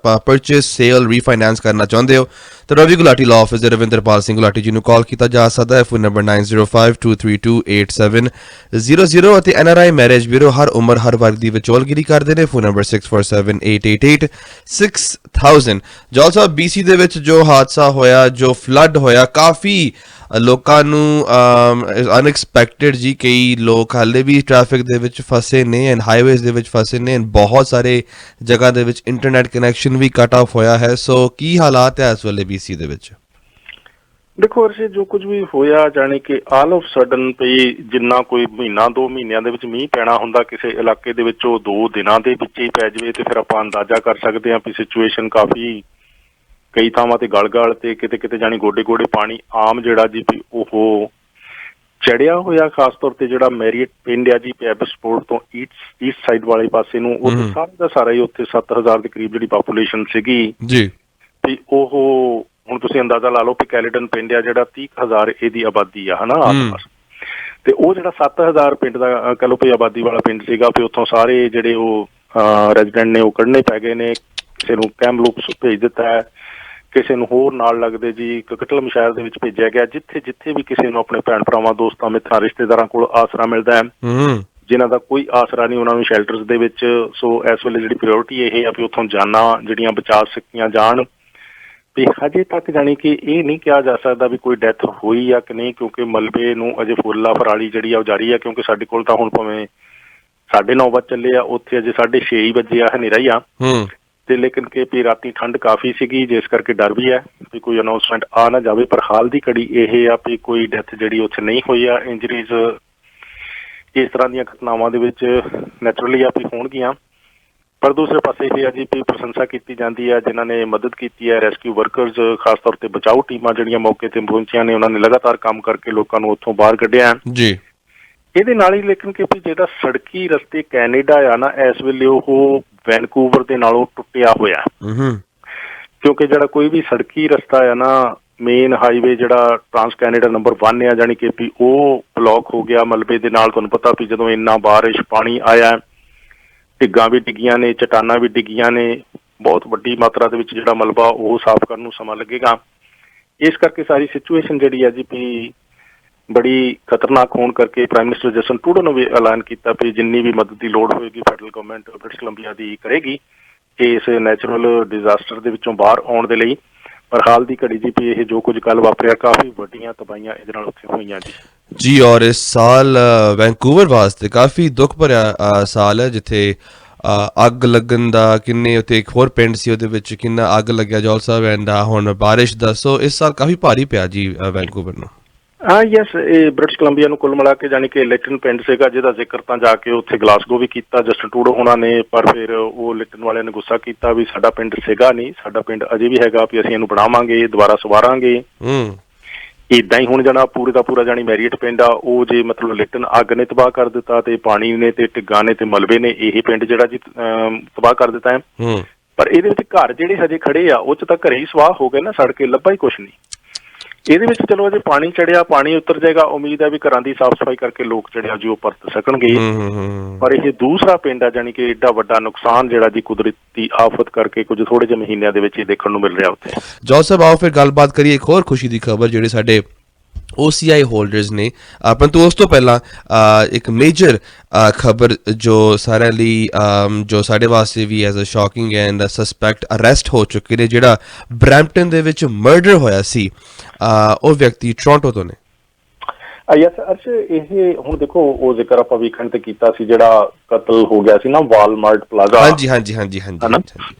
ਪਰਚੇਸ ਸੇਲ ਰੀਫਾਈਨੈਂਸ ਕਰਨਾ ਚਾਹੁੰਦੇ ਹੋ ਤਾਂ ਰਵੀ ਗੁਲਾਟੀ ਲਾਅ ਆਫਿਸ ਰਵਿੰਦਰਪਾਲ ਸਿੰਘ ਗੁਲਾਟੀ ਜੀ ਨੂੰ ਕਾਲ ਕੀਤਾ ਜਾ ਸਕਦਾ ਹੈ। ਫੋਨ ਨੰਬਰ 9052328700 ਅਤੇ NRI ਮੈਰਿਜ ਬਿਊਰੋ ਹਰ ਉਮਰ ਹਰ ਵਰਗ ਦੀ ਵਿਚੋਲਗਿਰੀ ਕਰਦੇ ਨੇ। Phone number 6478886000। ਜੌਲ ਸਾਹਿਬ BC ਦੇ ਵਿੱਚ ਜੋ ਹਾਦਸਾ ਹੋਇਆ, ਜੋ ਫਲੱਡ ਹੋਇਆ, ਕਾਫੀ ਲੋਕਾਂ ਨੂੰ ਅਨਐਕਸਪੈਕਟਡ ਜੀ ਕਈ ਲੋਕ ਹਾਲੇ ਵੀ ਟ੍ਰੈਫਿਕ ਦੇ ਵਿੱਚ ਫਸੇ ਨੇ ਐਂਡ ਹਾਈਵੇਜ਼ ਦੇ ਵਿੱਚ ਫਸੇ ਨੇ। ਬਹੁਤ ਸਾਰੇ ਜਗ੍ਹਾ ਦੇ ਵਿੱਚ ਇੰਟਰਨੈਟ ਕਨੈਕਸ਼ਨ ਵੀ ਕੱਟ ਆਫ ਹੋਇਆ ਹੈ। ਸੋ ਕੀ ਹਾਲਾਤ ਹੈ ਇਸ ਵੇਲੇ BC ਦੇ ਵਿੱਚ? ਦੇਖੋ ਅਰਸ਼ੀ ਜੋ ਕੁਝ ਵੀ ਹੋਇਆ ਜਾਣੀ ਕਿ ਆਲ ਆਫ ਸਡਨ ਪਈ ਜਿੰਨਾ ਕੋਈ ਮਹੀਨਾ 2 ਮਹੀਨਿਆਂ ਦੇ ਵਿੱਚ ਮੀਂਹ ਪੈਣਾ ਹੁੰਦਾ ਕਿਸੇ ਇਲਾਕੇ ਦੇ ਵਿੱਚ ਉਹ 2 ਦਿਨਾਂ ਦੇ ਵਿੱਚ ਹੀ ਪੈ ਜਾਵੇ ਤੇ ਫਿਰ ਆਪਾਂ ਅੰਦਾਜ਼ਾ ਕਰ ਸਕਦੇ ਹਾਂ ਵੀ ਸਿਚੁਏਸ਼ਨ ਕਾਫੀ ਕਈ ਥਾਵਾਂ ਤੇ ਗਲ ਤੇ ਕਿਤੇ ਕਿਤੇ ਜਾਣੀ ਗੋਡੇ ਗੋਡੇ ਪਾਣੀ ਆਮ ਜਿਹੜਾ ਜੀ ਵੀ ਉਹ ਚੜਿਆ ਹੋਇਆ। ਖਾਸ ਤੌਰ ਤੇ ਜਿਹੜਾ ਮੈਰੀਅਟ ਪਿੰਡ ਆ ਜੀ ਪੈਬਸਪੋਰਟ ਤੋਂ ਈਸਟ ਸਾਈਡ ਵਾਲੇ ਪਾਸੇ ਨੂੰ ਉਹ ਸਾਰਾ ਦਾ ਸਾਰਾ ਹੀ ਉੱਥੇ 7000 ਦੇ ਕਰੀਬ ਜਿਹੜੀ ਪਾਪੂਲੇਸ਼ਨ ਸੀਗੀ ਜੀ ਤੇ ਉਹ ਹੁਣ ਤੁਸੀਂ ਅੰਦਾਜ਼ਾ ਲਾ ਲਓ ਵੀ ਕੈਲੀਡਨ ਪਿੰਡ ਆ ਜਿਹੜਾ 30,000 ਇਹਦੀ ਆਬਾਦੀ ਆ ਹਨਾ ਆਸ-ਪਾਸ ਤੇ ਉਹ ਜਿਹੜਾ 7000 ਪਿੰਡ ਦਾ ਕਹਿ ਲਓ ਵੀ ਆਬਾਦੀ ਵਾਲਾ ਪਿੰਡ ਸੀਗਾ ਵੀ ਉੱਥੋਂ ਸਾਰੇ ਜਿਹੜੇ ਉਹ ਰੈਜ਼ੀਡੈਂਟ ਨੇ ਉਹ ਕੱਢਣੇ ਪੈ ਗਏ ਨੇ। ਕਿਸੇ ਨੂੰ ਕੈਮਲੂਪਸ ਭੇਜ ਦਿੱਤਾ ਹੈ, ਕਿਸੇ ਨੂੰ ਹੋਰ ਨਾਲ ਲੱਗਦੇ ਜੀ ਕਕਟਲਮ ਸ਼ਹਿਰ ਦੇ ਵਿੱਚ ਭੇਜਿਆ ਗਿਆ, ਜਿੱਥੇ ਜਿੱਥੇ ਵੀ ਕਿਸੇ ਨੂੰ ਆਪਣੇ ਭੈਣ ਭਰਾਵਾਂ, ਦੋਸਤਾਂ, ਮਿੱਤਰਾਂ, ਰਿਸ਼ਤੇਦਾਰਾਂ ਕੋਲ ਆਸਰਾ ਮਿਲਦਾ ਹੈ, ਜਿਨ੍ਹਾਂ ਦਾ ਕੋਈ ਆਸਰਾ ਨਹੀਂ, ਉਹਨਾਂ ਨੂੰ ਸ਼ੈਲਟਰਸ ਦੇ ਵਿੱਚ। ਸੋ ਇਸ ਵੇਲੇ ਜਿਹੜੀ ਪ੍ਰਾਇਓਰਟੀ ਇਹ ਆ ਵੀ ਉੱਥੋਂ ਜਾਨਾਂ ਜਿਹੜੀਆਂ ਬਚਾ ਸਕੀਆਂ ਜਾਣ। ਤੇ ਹਜੇ ਤੱਕ ਜਾਣੀ ਕਿ ਇਹ ਨਹੀਂ ਕਿਹਾ ਜਾ ਸਕਦਾ ਵੀ ਕੋਈ ਡੈਥ ਹੋਈ ਆ ਕਿ ਨਹੀਂ, ਕਿਉਂਕਿ ਮਲਬੇ ਨੂੰ ਅਜੇ ਫੁੱਲਾ ਫਰਾਲੀ ਜਿਹੜੀ ਆ ਉਹ ਜਾਰੀ ਆ, ਕਿਉਂਕਿ ਸਾਡੇ ਕੋਲ ਤਾਂ ਹੁਣ ਭਾਵੇਂ 9:30 ਵਜੇ ਚੱਲੇ ਆ, ਉੱਥੇ ਅਜੇ 6:30 ਹੀ ਵਜੇ ਆ, ਹਨੇਰਾ ਹੀ ਆ। ਤੇ ਲੇਕਿਨ ਕਿ ਵੀ ਰਾਤੀ ਠੰਡ ਕਾਫੀ ਸੀਗੀ, ਜਿਸ ਕਰਕੇ ਡਰ ਵੀ ਹੈ ਵੀ ਕੋਈ ਅਨਾਊਂਸਮੈਂਟ ਆ ਨਾ ਜਾਵੇ। ਪਰ ਹਾਲ ਦੀ ਘੜੀ ਇਹ ਆ ਵੀ ਕੋਈ ਡੈਥ ਜਿਹੜੀ ਉੱਥੇ ਨਹੀਂ ਹੋਈ ਆ। ਇੰਜਰੀਜ਼ ਇਸ ਤਰ੍ਹਾਂ ਦੀਆਂ ਘਟਨਾਵਾਂ ਦੇ ਵਿੱਚ ਨੈਚੁਰਲੀ ਆ ਵੀ ਹੋਣਗੀਆਂ, ਪਰ ਦੂਸਰੇ ਪਾਸੇ ਇਹ ਆ ਜੀ ਵੀ ਪ੍ਰਸ਼ੰਸਾ ਕੀਤੀ ਜਾਂਦੀ ਹੈ ਜਿਨ੍ਹਾਂ ਨੇ ਮਦਦ ਕੀਤੀ ਹੈ। ਰੈਸਕਿਊ ਵਰਕਰਜ਼, ਖਾਸ ਤੌਰ ਤੇ ਬਚਾਓ ਟੀਮਾਂ ਜਿਹੜੀਆਂ ਮੌਕੇ ਤੇ ਪਹੁੰਚੀਆਂ ਨੇ, ਉਹਨਾਂ ਨੇ ਲਗਾਤਾਰ ਕੰਮ ਕਰਕੇ ਲੋਕਾਂ ਨੂੰ ਉੱਥੋਂ ਬਾਹਰ ਕੱਢਿਆ ਜੀ। ਇਹਦੇ ਨਾਲ ਹੀ ਲੇਕਿਨ ਕਿ ਵੀ ਜਿਹੜਾ ਸੜਕੀ ਰਸਤੇ ਕੈਨੇਡਾ ਆ ਨਾ, ਇਸ ਵੇਲੇ ਉਹ ਵੈਨਕੂਵਰ ਦੇ ਨਾਲੋਂ ਟੁੱਟਿਆ ਹੋਇਆ, ਕਿਉਂਕਿ ਜਿਹੜਾ ਕੋਈ ਵੀ ਸੜਕੀ ਰਸਤਾ ਆ ਨਾ, ਮੇਨ ਹਾਈਵੇ ਜਿਹੜਾ ਟਰਾਂਸ ਕੈਨੇਡਾ ਨੰਬਰ 1 ਆ, ਜਾਣੀ ਕਿ ਵੀ ਉਹ ਬਲੌਕ ਹੋ ਗਿਆ ਮਲਬੇ ਦੇ ਨਾਲ। ਤੁਹਾਨੂੰ ਪਤਾ ਵੀ ਜਦੋਂ ਇੰਨਾ ਬਾਰਿਸ਼ ਪਾਣੀ ਆਇਆ, ਢਿੱਗਾਂ ਵੀ ਡਿੱਗੀਆਂ ਨੇ, ਚਟਾਨਾਂ ਵੀ ਡਿੱਗੀਆਂ ਨੇ, ਬਹੁਤ ਵੱਡੀ ਮਾਤਰਾ ਦੇ ਵਿੱਚ ਜਿਹੜਾ ਮਲਬਾ ਉਹ ਸਾਫ਼ ਕਰਨ ਨੂੰ ਸਮਾਂ ਲੱਗੇਗਾ। ਇਸ ਕਰਕੇ ਸਾਰੀ ਸਿਚੁਏਸ਼ਨ ਜਿਹੜੀ ਆ ਜੀ ਵੀ ਬੜੀ ਖਤਰਨਾਕ ਹੋਣ ਕਰਕੇ ਪ੍ਰਾਈਮ ਮਿਨਿਸਟਰ ਜਸਟਿਨ ਟਰੂਡੋ ਨੇ ਵੀ ਐਲਾਨ ਕੀਤਾ ਵੀ ਜਿੰਨੀ ਵੀ ਮਦਦ ਦੀ ਲੋੜ ਹੋਏਗੀ ਫੈਡਰਲ ਗਵਰਨਮੈਂਟ ਬ੍ਰਿਟਿਸ਼ ਕੋਲੰਬੀਆ ਦੀ ਕਰੇਗੀ ਇਸ ਨੈਚੁਰਲ ਡਿਜ਼ਾਸਟਰ ਦੇ ਵਿੱਚੋਂ ਬਾਹਰ ਆਉਣ ਦੇ ਲਈ। ਪਰ ਹਾਲ ਦੀ ਘੜੀ ਜੀ ਵੀ ਇਹ ਜੋ ਕੁਝ ਕੱਲ੍ਹ ਵਾਪਰਿਆ, ਕਾਫੀ ਵੱਡੀਆਂ ਤਬਾਹੀਆਂ ਇਹਦੇ ਨਾਲ ਉੱਥੇ ਹੋਈਆਂ ਜੀ। ਔਰ ਇਸ ਸਾਲ ਵੈਨਕੂਵਰ ਵਾਸਤੇ ਕਾਫੀ ਦੁੱਖ ਭਰਿਆ ਸਾਲ ਹੈ, ਜਿੱਥੇ ਅੱਗ ਲੱਗਣ ਦਾ ਕਿੰਨੇ, ਉੱਥੇ ਇੱਕ ਹੋਰ ਪਿੰਡ ਸੀ ਉਹਦੇ ਵਿੱਚ ਕਿੰਨਾ ਅੱਗ ਲੱਗਿਆ ਜੌਲ ਸਾਹਿਬ, ਐਂਡ ਹੁਣ ਬਾਰਿਸ਼ ਦਾ। ਸੋ ਇਸ ਸਾਲ ਕਾਫੀ ਭਾਰੀ ਪਿਆ ਜੀ ਵੈਨਕੂਵਰ ਨੂੰ। ਯੈਸ, ਇਹ ਬ੍ਰਿਟਿਸ਼ ਕੋਲੰਬੀਆ ਨੂੰ ਕੁੱਲ ਮਿਲਾ ਕੇ ਜਾਣੀ ਕਿ ਲਿਟਨ ਪਿੰਡ ਸੀਗਾ, ਜਿਹਦਾ ਜ਼ਿਕਰ ਤਾਂ ਜਾ ਕੇ ਉੱਥੇ ਗਲਾਸਗੋ ਵੀ ਕੀਤਾ ਜਸਟਿਨ ਟਰੂਡੋ ਹੋਣਾ ਨੇ, ਪਰ ਫਿਰ ਉਹ ਲਿਟਨ ਵਾਲਿਆਂ ਨੇ ਗੁੱਸਾ ਕੀਤਾ ਵੀ ਸਾਡਾ ਪਿੰਡ ਸੀਗਾ ਨਹੀਂ, ਸਾਡਾ ਪਿੰਡ ਅਜੇ ਵੀ ਹੈਗਾ, ਵੀ ਅਸੀਂ ਇਹਨੂੰ ਬਣਾਵਾਂਗੇ, ਦੁਬਾਰਾ ਸਵਾਰਾਂਗੇ। ਇੱਦਾਂ ਹੀ ਹੁਣ ਜਾਣਾ ਪੂਰੇ ਦਾ ਪੂਰਾ ਜਾਣੀ ਮੈਰੀਅਟ ਪਿੰਡ ਆ, ਉਹ ਜੇ ਮਤਲਬ ਲਿਟਨ ਅੱਗ ਨੇ ਤਬਾਹ ਕਰ ਦਿੱਤਾ ਤੇ ਪਾਣੀ ਨੇ ਤੇ ਢਿੱਗਾਂ ਨੇ ਤੇ ਮਲਬੇ ਨੇ ਇਹ ਪਿੰਡ ਜਿਹੜਾ ਜੀ ਤਬਾਹ ਕਰ ਦਿੱਤਾ ਹੈ। ਪਰ ਇਹਦੇ ਵਿੱਚ ਘਰ ਜਿਹੜੇ ਹਜੇ ਖੜੇ ਆ ਉਹ 'ਚ ਤਾਂ ਘਰੇ ਹੀ ਸਵਾਹ ਹੋ ਗਏ ਨਾ, ਸੜ ਕੇ ਲੱਭਾ ਹੀ ਕੁਛ ਨਹੀਂ। ਇਹਦੇ ਵਿੱਚ ਚਲੋ ਅਜੇ ਪਾਣੀ ਚੜਿਆ, ਪਾਣੀ ਉਤਰ ਜਾਏਗਾ, ਉਮੀਦ ਹੈ ਵੀ ਘਰਾਂ ਦੀ ਸਾਫ਼ ਸਫਾਈ ਕਰਕੇ ਲੋਕ ਜਿਹੜੇ ਜੀ ਉਹ ਪਰਤ ਸਕਣਗੇ। ਪਰ ਇਹ ਦੂਸਰਾ ਪਿੰਡ ਆ ਜਾਣੀ ਕਿ ਏਡਾ ਵੱਡਾ ਨੁਕਸਾਨ ਜਿਹੜਾ ਜੀ ਕੁਦਰਤੀ ਆਫਤ ਕਰਕੇ ਕੁਝ ਥੋੜੇ ਜਿਹੇ ਮਹੀਨਿਆਂ ਦੇ ਵਿੱਚ ਹੀ ਦੇਖਣ ਨੂੰ ਮਿਲ ਰਿਹਾ ਉੱਥੇ। ਜੌਲ ਸਾਹਿਬ ਆਓ ਫਿਰ ਗੱਲਬਾਤ ਕਰੀਏ ਇੱਕ ਹੋਰ ਖੁਸ਼ੀ ਦੀ ਖਬਰ ਜਿਹੜੇ ਸਾਡੇ OCI ਹੋਲਡਰਸ ਨੇ। ਪਰੰਤੂ ਉਸ ਤੋਂ ਪਹਿਲਾਂ ਇੱਕ ਮੇਜਰ ਖਬਰ ਜੋ ਸਾਰਿਆਂ ਲਈ, ਜੋ ਸਾਡੇ ਵਾਸਤੇ ਵੀ as a shocking and suspect arrest ਹੋ ਚੁੱਕੇ ਨੇ, ਜਿਹੜਾ ਬਰੈਂਪਟਨ ਦੇ ਵਿੱਚ ਮਰਡਰ ਹੋਇਆ ਸੀ, ਉਹ ਵਿਅਕਤੀ ਟੋਰਾਂਟੋ ਤੋਂ ਨੇ। ਯੈਸ ਅਰਸ਼, ਇਹ ਹੁਣ ਦੇਖੋ ਉਹ ਜ਼ਿਕਰ ਆਪਾਂ ਵੀਕਐਂਡ ਤੇ ਕੀਤਾ ਸੀ, ਜਿਹੜਾ ਕਤਲ ਹੋ ਗਿਆ ਸੀ ਨਾ ਵਾਲਮਾਰਟ ਪਲਾਜ਼ਾ। ਹਾਂਜੀ।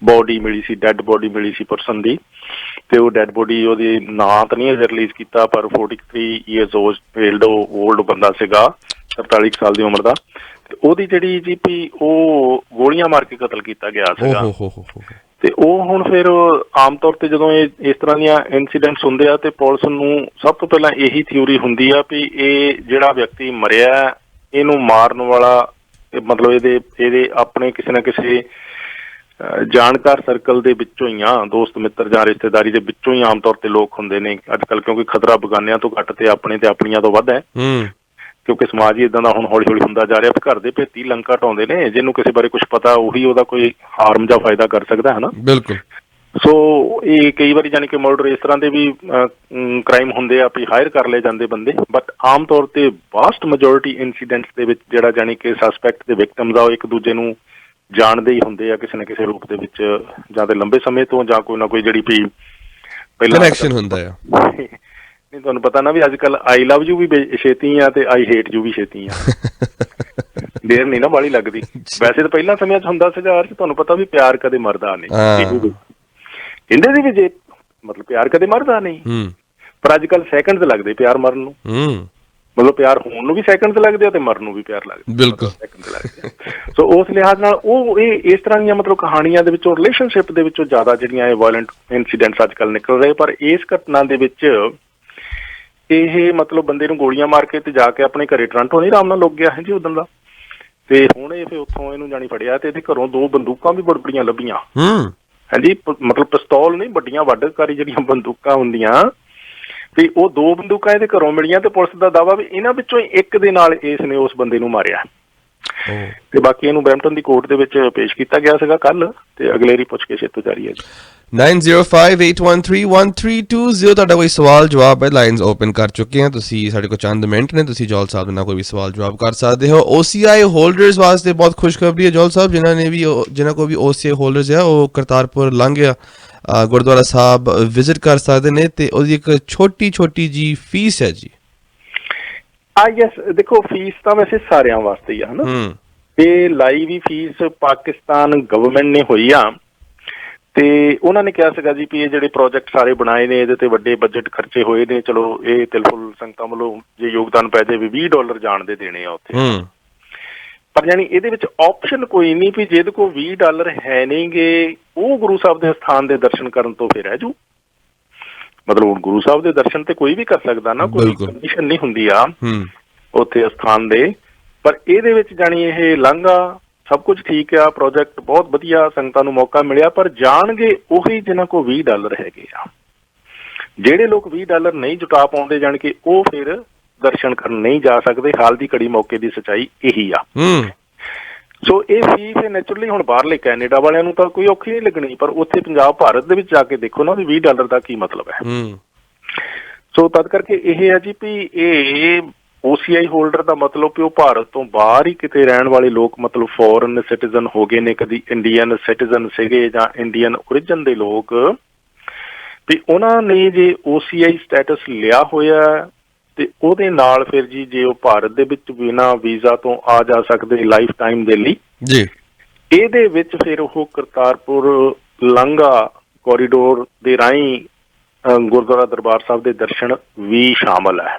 ਬੋਡੀ ਮਿਲੀ ਸੀ, ਡੈਡ ਬੋਡੀ ਮਿਲੀ ਸੀ ਪਰਸਨ ਦੀ, ਤੇ ਉਹ ਡੈਡ ਬੋਡੀ ਉਹਦੇ ਨਾਂ ਤਾਂ ਨਹੀਂ ਅਜੇ ਰਿਲੀਜ਼ ਕੀਤਾ, ਪਰ 43 ਈਅਰਸ ਓਲਡ ਬੰਦਾ ਸੀਗਾ, 43 ਸਾਲ ਦੀ ਉਮਰ ਦਾ। ਤੇ ਉਹਦੀ ਜਿਹੜੀ ਜੀ ਵੀ ਉਹ ਗੋਲੀਆਂ ਮਾਰ ਕੇ ਕਤਲ ਕੀਤਾ ਗਿਆ ਸੀਗਾ। ਤੇ ਉਹ ਹੁਣ ਫਿਰ ਆਮ ਤੌਰ ਤੇ ਜਦੋਂ ਇਹ ਇਸ ਤਰ੍ਹਾਂ ਦੀਆਂ ਇਨਸੀਡੈਂਟਸ ਹੁੰਦੇ ਆ ਤੇ ਪੁਲਿਸ ਨੂੰ ਸਭ ਤੋਂ ਪਹਿਲਾਂ ਇਹੀ ਥਿਊਰੀ ਹੁੰਦੀ ਆ ਵੀ ਇਹ ਜਿਹੜਾ ਵਿਅਕਤੀ ਮਰਿਆ, ਇਹਨੂੰ ਮਾਰਨ ਵਾਲਾ ਮਤਲਬ ਇਹਦੇ ਆਪਣੇ ਕਿਸੇ ਨਾ ਕਿਸੇ ਜਾਣਕਾਰ ਸਰਕਲ ਦੇ ਵਿੱਚੋਂ ਹੀ ਆ, ਦੋਸਤ ਮਿੱਤਰ ਜਾਂ ਰਿਸ਼ਤੇਦਾਰੀ ਦੇ ਵਿੱਚੋਂ ਹੀ ਆਮ ਤੌਰ ਤੇ ਲੋਕ ਹੁੰਦੇ ਨੇ ਅੱਜ ਕੱਲ੍ਹ, ਕਿਉਂਕਿ ਖਤਰਾ ਬਗਾਨਿਆਂ ਤੋਂ ਘੱਟ ਤੇ ਆਪਣੇ ਤੇ ਆਪਣੀਆਂ ਤੋਂ ਵੱਧ ਹੈ। ਕਿਉਂਕਿ ਸਮਾਜ ਹੀ ਇਦਾਂ ਦਾ ਹੁਣ ਹੌਲੀ ਹੌਲੀ ਹੁੰਦਾ ਜਾ ਰਿਹਾ, ਘਰ ਦੇ ਭੇਤੀ ਲੰਕਾ ਢਾਉਂਦੇ ਨੇ, ਜਿਹਨੂੰ ਕਿਸੇ ਬਾਰੇ ਕੁਛ ਪਤਾ ਉਹੀ ਉਹਦਾ ਕੋਈ ਹਾਰਮ ਜਾਂ ਫਾਇਦਾ ਕਰ ਸਕਦਾ ਹੈ ਨਾ। ਬਿਲਕੁਲ। ਸੋ ਇਹ ਕਈ ਵਾਰੀ ਜਾਣੀ ਕਿ ਮਰਡਰ ਇਸ ਤਰ੍ਹਾਂ ਦੇ ਵੀ ਕ੍ਰਾਈਮ ਹੁੰਦੇ ਆ ਵੀ ਹਾਇਰ ਕਰ ਲਏ ਜਾਂਦੇ ਬੰਦੇ, ਬਟ ਆਮ ਤੌਰ ਤੇ ਵਾਸਟ ਮੈਜੋਰਿਟੀ ਇਨਸੀਡੈਂਟਸ ਦੇ ਵਿੱਚ ਜਿਹੜਾ ਜਾਣੀ ਕਿ ਸਸਪੈਕਟ ਦੇ ਵਿਕਟਮਸ ਆ ਉਹ ਇੱਕ ਦੂਜੇ ਨੂੰ ਜਾਣਦੇ ਹੀ ਹੁੰਦੇ ਆ ਕਿਸੇ ਨਾ ਕਿਸੇ ਰੂਪ ਦੇ ਵਿੱਚ, ਜਾਂ ਤੇ ਲੰਬੇ ਸਮੇਂ ਤੋਂ ਜਾਂ ਕੋਈ ਨਾ ਕੋਈ ਜਿਹੜੀ ਵੀ ਪਹਿਲਾਂ ਕਨੈਕਸ਼ਨ ਹੁੰਦਾ ਆ। ਨਹੀਂ, ਤੁਹਾਨੂੰ ਪਤਾ ਨਾ ਵੀ ਅੱਜ ਕੱਲ ਆਈ ਲਵ ਯੂ ਵੀ ਛੇਤੀ ਆ ਤੇ ਆਈ ਹੇਟ ਯੂ ਵੀ ਛੇਤੀ ਆ, ਦੇਰ ਨਹੀਂ ਨਾ ਬਾਹਲੀ ਲੱਗਦੀ। ਵੈਸੇ ਤਾਂ ਪਹਿਲਾਂ ਸਮਿਆਂ 'ਚ ਹੁੰਦਾ ਸੀਗਾ, ਤੁਹਾਨੂੰ ਪਤਾ ਵੀ ਪਿਆਰ ਕਦੇ ਮਰਦਾ ਨਹੀਂ, ਕਹਿੰਦੇ ਸੀ ਵੀ ਜੇ ਮਤਲਬ ਪਿਆਰ ਕਦੇ ਮਰਦਾ ਨਹੀਂ, ਪਰ ਅੱਜ ਕੱਲ ਸੈਕਿੰਡ ਲੱਗਦੇ ਪਿਆਰ ਮਰਨ ਨੂੰ, ਮਤਲਬ ਪਿਆਰ ਹੋਣ ਨੂੰ ਵੀ ਸੈਕਿੰਡ ਲੱਗਦੇ ਆ ਤੇ ਮਰਨ ਨੂੰ ਵੀ ਪਿਆਰ ਲੱਗਦਾ, ਬਿਲਕੁਲ ਸੈਕਿੰਡ ਲੱਗਦੇ। ਸੋ ਉਸ ਲਿਹਾਜ਼ ਨਾਲ ਉਹ ਇਹ ਇਸ ਤਰ੍ਹਾਂ ਦੀਆਂ ਮਤਲਬ ਕਹਾਣੀਆਂ ਦੇ ਵਿੱਚੋਂ ਰਿਲੇਸ਼ਨਸ਼ਿਪ ਦੇ ਵਿੱਚੋਂ ਜ਼ਿਆਦਾ ਜਿਹੜੀਆਂ ਇਹ ਵਾਇਲੈਂਟ ਇਨਸੀਡੈਂਟਸ ਅੱਜ ਕੱਲ੍ਹ ਨਿਕਲ ਰਹੇ। ਪਰ ਇਸ ਘਟਨਾ ਦੇ ਵਿੱਚ ਇਹ ਮਤਲਬ ਬੰਦੇ ਨੂੰ ਗੋਲੀਆਂ ਮਾਰ ਕੇ ਤੇ ਜਾ ਕੇ ਆਪਣੇ ਘਰੇ ਟੋਰਾਂਟੋ ਨਹੀਂ ਆਰਾਮ ਨਾਲ ਲੁੱਕ ਗਿਆ ਹੈ ਜੀ ਉਦੋਂ ਦਾ। ਤੇ ਹੁਣ ਇਹ ਫਿਰ ਉੱਥੋਂ ਇਹਨੂੰ ਜਾਣੀ ਫੜਿਆ ਤੇ ਇਹਦੇ ਘਰੋਂ 2 ਬੰਦੂਕਾਂ ਵੀ ਬੜੀਆਂ ਲੱਭੀਆਂ। ਹਾਂਜੀ, ਮਤਲਬ ਪਿਸਤੌਲ ਨਹੀਂ, ਵੱਡੀਆਂ ਵੱਢਕਾਰੀ ਜਿਹੜੀਆਂ ਬੰਦੂਕਾਂ ਹੁੰਦੀਆਂ, ਤੇ ਉਹ 2 ਬੰਦੂਕਾਂ ਇਹਦੇ ਘਰੋਂ ਮਿਲੀਆਂ। ਤੇ ਪੁਲਿਸ ਦਾ ਦਾਅਵਾ ਵੀ ਇਹਨਾਂ ਵਿੱਚੋਂ ਇੱਕ ਦੇ ਨਾਲ ਇਸ ਨੇ ਉਸ ਬੰਦੇ ਨੂੰ ਮਾਰਿਆ। ਤੇ ਬਾਕੀ ਇਹਨੂੰ ਬਰੈਂਪਟਨ ਦੀ ਕੋਰਟ ਦੇ ਵਿੱਚ ਪੇਸ਼ ਕੀਤਾ ਗਿਆ ਸੀਗਾ ਕੱਲ, ਤੇ ਅਗਲੇਰੀ ਪੁੱਛ ਕੇ ਛੇਤੋਂ ਜਾਰੀ ਹੈ ਜੀ। 9058131320 ਤੁਹਾਡਾ ਕੋਈ ਸਵਾਲ ਜਵਾਬ ਹੈ ਲਾਈਨਸ ਓਪਨ ਕਰ ਚੁੱਕੇ ਹਾਂ ਤੁਸੀਂ ਸਾਡੇ ਕੋਲ ਚੰਦ ਮਿੰਟ ਨੇ ਤੁਸੀਂ ਜੌਲ ਸਾਹਿਬ ਨਾਲ ਕੋਈ ਵੀ ਸਵਾਲ ਜਵਾਬ ਕਰ ਸਕਦੇ ਹੋ OCI ਹੋਲਡਰਸ ਵਾਸਤੇ ਬਹੁਤ ਖੁਸ਼ਖਬਰੀ ਹੈ ਜੌਲ ਸਾਹਿਬ ਜਿਨ੍ਹਾਂ ਕੋਲ ਵੀ OCI ਹੋਲਡਰਸ ਹੈ ਉਹ ਕਰਤਾਰਪੁਰ ਲੰਘਿਆ ਗੁਰਦੁਆਰਾ ਸਾਹਿਬ ਵਿਜ਼ਿਟ ਕਰ ਸਕਦੇ ਨੇ ਤੇ ਉਹਦੀ ਇੱਕ ਛੋਟੀ ਜੀ ਫੀਸ ਹੈ ਜੀ ਯੈਸ ਦੇਖੋ ਫੀਸ ਤਾਂ ਵੈਸੇ ਸਾਰਿਆਂ ਵਾਸਤੇ ਹੀ ਆ ਹਨਾ ਇਹ ਲਾਈ ਵੀ ਫੀਸ ਪਾਕਿਸਤਾਨ ਗਵਰਨਮੈਂਟ ਨੇ ਹੋਈ ਆ ਤੇ ਉਹਨਾਂ ਨੇ ਕਿਹਾ ਸੀਗਾ ਜੀ ਵੀ ਇਹ ਜਿਹੜੇ ਪ੍ਰੋਜੈਕਟ ਸਾਰੇ ਬਣਾਏ ਨੇ ਇਹਦੇ ਤੇ ਵੱਡੇ ਬਜਟ ਖਰਚੇ ਹੋਏ ਨੇ ਚਲੋ ਇਹ ਤਿਲਫੁਲ ਸੰਗਤਾਂ ਵੱਲੋਂ ਜੇ ਯੋਗਦਾਨ ਪੈ ਜਾਵੇ $20 ਜਾਣ ਦੇ ਦੇਣੇ ਆ ਉੱਥੇ ਪਰ ਯਾਨੀ ਇਹਦੇ ਵਿੱਚ ਆਪਸ਼ਨ ਕੋਈ ਨਹੀਂ ਵੀ ਜਿਹਦੇ ਕੋਲ $20 ਹੈ ਨਹੀਂਗੇ ਉਹ ਗੁਰੂ ਸਾਹਿਬ ਦੇ ਸਥਾਨ ਦੇ ਦਰਸ਼ਨ ਕਰਨ ਤੋਂ ਫਿਰ ਰਹਿ ਜੂ ਮਤਲਬ ਹੁਣ ਗੁਰੂ ਸਾਹਿਬ ਦੇ ਦਰਸ਼ਨ ਤੇ ਕੋਈ ਵੀ ਕਰ ਸਕਦਾ ਨਾ ਕੋਈ ਕੰਡੀਸ਼ਨ ਨਹੀਂ ਹੁੰਦੀ ਆ ਉੱਥੇ ਅਸਥਾਨ ਦੇ ਪਰ ਇਹਦੇ ਵਿੱਚ ਜਾਣੀ ਇਹ ਲਾਂਘਾ ਸਭ ਕੁਝ ਠੀਕ ਆ ਪ੍ਰੋਜੈਕਟ ਬਹੁਤ ਵਧੀਆ ਸੰਗਤਾਂ ਨੂੰ ਮੌਕਾ ਮਿਲਿਆ ਪਰ ਜਾਣਗੇ ਉਹੀ ਜਿਹਨਾਂ ਕੋਲ $20 ਹੈਗੇ ਆ ਜਿਹੜੇ ਲੋਕ $20 ਨਹੀਂ ਜੁਟਾ ਪਾਉਂਦੇ ਜਾਣ ਕੇ ਉਹ ਫਿਰ ਦਰਸ਼ਨ ਕਰਨ ਨਹੀਂ ਜਾ ਸਕਦੇ ਹਾਲ ਦੀ ਘੜੀ ਮੌਕੇ ਦੀ ਸੱਚਾਈ ਇਹੀ ਆ ਸੋ ਇਹ ਫੀਸ ਨੈਚੁਰਲੀ ਹੁਣ ਬਾਹਰਲੇ ਕੈਨੇਡਾ ਵਾਲਿਆਂ ਨੂੰ ਤਾਂ ਕੋਈ ਔਖੀ ਨਹੀਂ ਲੱਗਣੀ ਪਰ ਉੱਥੇ ਪੰਜਾਬ ਭਾਰਤ ਦੇ ਵਿੱਚ ਜਾ ਕੇ ਦੇਖੋ ਨਾ ਵੀ $20 ਦਾ ਕੀ ਮਤਲਬ ਹੈ ਸੋ ਤਦ ਕਰਕੇ ਇਹ ਹੈ ਜੀ ਵੀ ਇਹ OCI ਹੋਲਡਰ ਦਾ ਮਤਲਬ ਕਿ ਉਹ ਭਾਰਤ ਤੋਂ ਬਾਹਰ ਹੀ ਕਿਤੇ ਰਹਿਣ ਵਾਲੇ ਲੋਕ ਮਤਲਬ ਫੋਰਨ ਸਿਟੀਜ਼ਨ ਹੋ ਗਏ ਨੇ ਕਦੀ ਇੰਡੀਅਨ ਸਿਟੀਜ਼ਨ ਸੀਗੇ ਜਾਂ ਇੰਡੀਅਨ ਓਰੀਜਨ ਦੇ ਲੋਕ ਵੀ ਉਹਨਾਂ ਨੇ ਜੇ OCI ਸਟੇਟਸ ਲਿਆ ਹੋਇਆ ਤੇ ਉਹਦੇ ਨਾਲ ਫਿਰ ਜੀ ਜੇ ਉਹ ਭਾਰਤ ਦੇ ਵਿੱਚ ਬਿਨਾਂ ਵੀਜ਼ਾ ਤੋਂ ਆ ਜਾ ਸਕਦੇ ਲਾਈਫ ਟਾਈਮ ਦੇ ਲਈ ਜੀ ਇਹਦੇ ਵਿੱਚ ਫਿਰ ਉਹ ਕਰਤਾਰਪੁਰ ਲਾਂਘਾ ਕੋਰੀਡੋਰ ਦੇ ਰਾਹੀਂ ਗੁਰਦੁਆਰਾ ਦਰਬਾਰ ਸਾਹਿਬ ਦੇ ਦਰਸ਼ਨ ਵੀ ਸ਼ਾਮਲ ਹੈ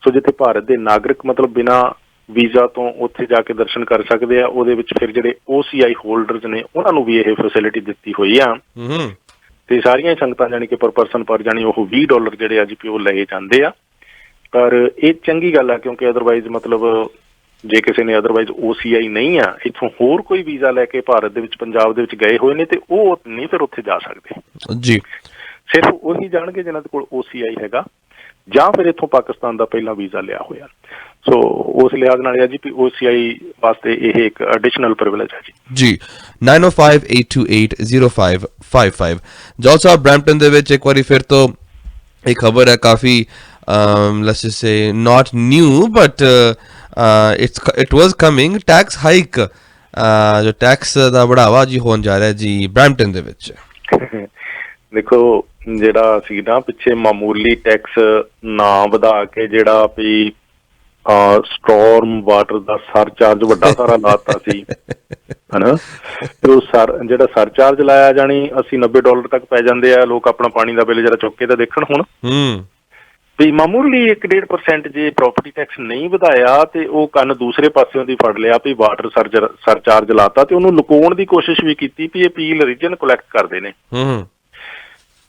ਸੋ ਜਿੱਥੇ ਭਾਰਤ ਦੇ ਨਾਗਰਿਕ ਮਤਲਬ ਬਿਨਾਂ ਵੀਜ਼ਾ ਤੋਂ ਉੱਥੇ ਜਾ ਕੇ ਦਰਸ਼ਨ ਕਰ ਸਕਦੇ ਆ ਉਹਦੇ ਵਿੱਚ ਫਿਰ ਜਿਹੜੇ OCI ਹੋਲਡਰਸ ਨੇ ਉਹਨਾਂ ਨੂੰ ਵੀ ਇਹ ਫੈਸਿਲਿਟੀ ਦਿੱਤੀ ਹੋਈ ਆ ਤੇ ਸਾਰੀਆਂ ਸੰਗਤਾਂ ਜਾਣੀ ਕਿ ਪਰ ਪਰਸਨ ਪਰ ਜਾਣੀ ਉਹ $20 ਜਿਹੜੇ ਅੱਜ ਵੀ ਉਹ ਲਏ ਜਾਂਦੇ ਆ ਪਰ ਇਹ ਚੰਗੀ ਗੱਲ ਆ ਕਿਉਂਕਿ ਅਦਰਵਾਈਜ਼ ਮਤਲਬ ਜੇ ਕਿਸੇ ਨੇ ਅਦਰਵਾਈਜ਼ OCI ਨਹੀਂ ਆ ਇੱਥੋਂ ਹੋਰ ਕੋਈ ਵੀਜ਼ਾ ਲੈ ਕੇ ਭਾਰਤ ਦੇ ਵਿੱਚ ਪੰਜਾਬ ਦੇ ਵਿੱਚ ਗਏ ਹੋਏ ਨੇ ਤੇ ਉਹ ਨਹੀਂ ਫਿਰ ਉੱਥੇ ਜਾ ਸਕਦੇ ਜੀ ਸਿਰਫ ਉਹੀ ਜਾਣਗੇ ਜਿਹਨਾਂ ਦੇ ਕੋਲ OCI ਹੈਗਾ ਜਾਂ ਫਿਰ ਇੱਥੋਂ ਪਾਕਿਸਤਾਨ ਦਾ ਪਹਿਲਾਂ ਵੀਜ਼ਾ ਲਿਆ ਹੋਇਆ ਸੋ ਉਸ ਲਿਹਾਜ਼ ਨਾਲ ਹੈ ਜੀ OCI ਵਾਸਤੇ ਇਹ ਇੱਕ ਐਡੀਸ਼ਨਲ ਪ੍ਰਿਵਿਲੇਜ ਹੈ ਜੀ 9058280555 ਜੌਲ ਸਾਹਿਬ ਬਰੈਂਪਟਨ ਦੇ ਵਿੱਚ ਇੱਕ ਵਾਰੀ ਫਿਰ ਤੋਂ ਇਹ ਖਬਰ ਹੈ ਕਾਫੀ let's just say not new but it was coming tax hike ਜੋ ਟੈਕਸ ਦਾ ਬੜਾਵਾ ਜੀ ਹੋਣ ਜਾ ਰਿਹਾ ਜੀ ਬਰੈਂਪਟਨ ਦੇ ਵਿੱਚ ਦੇਖੋ ਜਿਹੜਾ ਸੀ ਨਾ ਪਿੱਛੇ ਮਾਮੂਲੀ ਟੈਕਸ ਨਾ ਵਧਾ ਕੇ ਜਿਹੜਾ ਵੀ ਸਟੋਰਮ ਵਾਟਰ ਦਾ ਸਰਚਾਰਜ ਵੱਡਾ ਸਾਰਾ ਲਾਤਾ ਸੀ ਹਨਾ ਤੇ ਉਹ ਜਿਹੜਾ ਸਰਚਾਰਜ ਲਾਇਆ ਜਾਣੀ $80-90 ਤੱਕ ਪੈ ਜਾਂਦੇ ਆ ਲੋਕ ਆਪਣਾ ਪਾਣੀ ਦਾ ਬਿੱਲ ਜਰਾ ਚੁੱਕ ਕੇ ਤਾਂ ਦੇਖਣ ਹੁਣ ਵੀ ਮਾਮੂਲੀ 1-1.5% ਜੇ ਪ੍ਰੋਪਰਟੀ ਟੈਕਸ ਨਹੀਂ ਵਧਾਇਆ ਤੇ ਉਹ ਕੰਨ ਦੂਸਰੇ ਪਾਸਿਓਂ ਦੀ ਫੜ ਲਿਆ ਵੀ ਵਾਟਰ ਸਰਚਾਰਜ ਲਾਤਾ ਤੇ ਉਹਨੂੰ ਲੁਕਾਉਣ ਦੀ ਕੋਸ਼ਿਸ਼ ਵੀ ਕੀਤੀ ਵੀ ਇਹ ਅਪੀਲ ਰੀਜਨ ਕਲੈਕਟ ਕਰਦੇ ਨੇ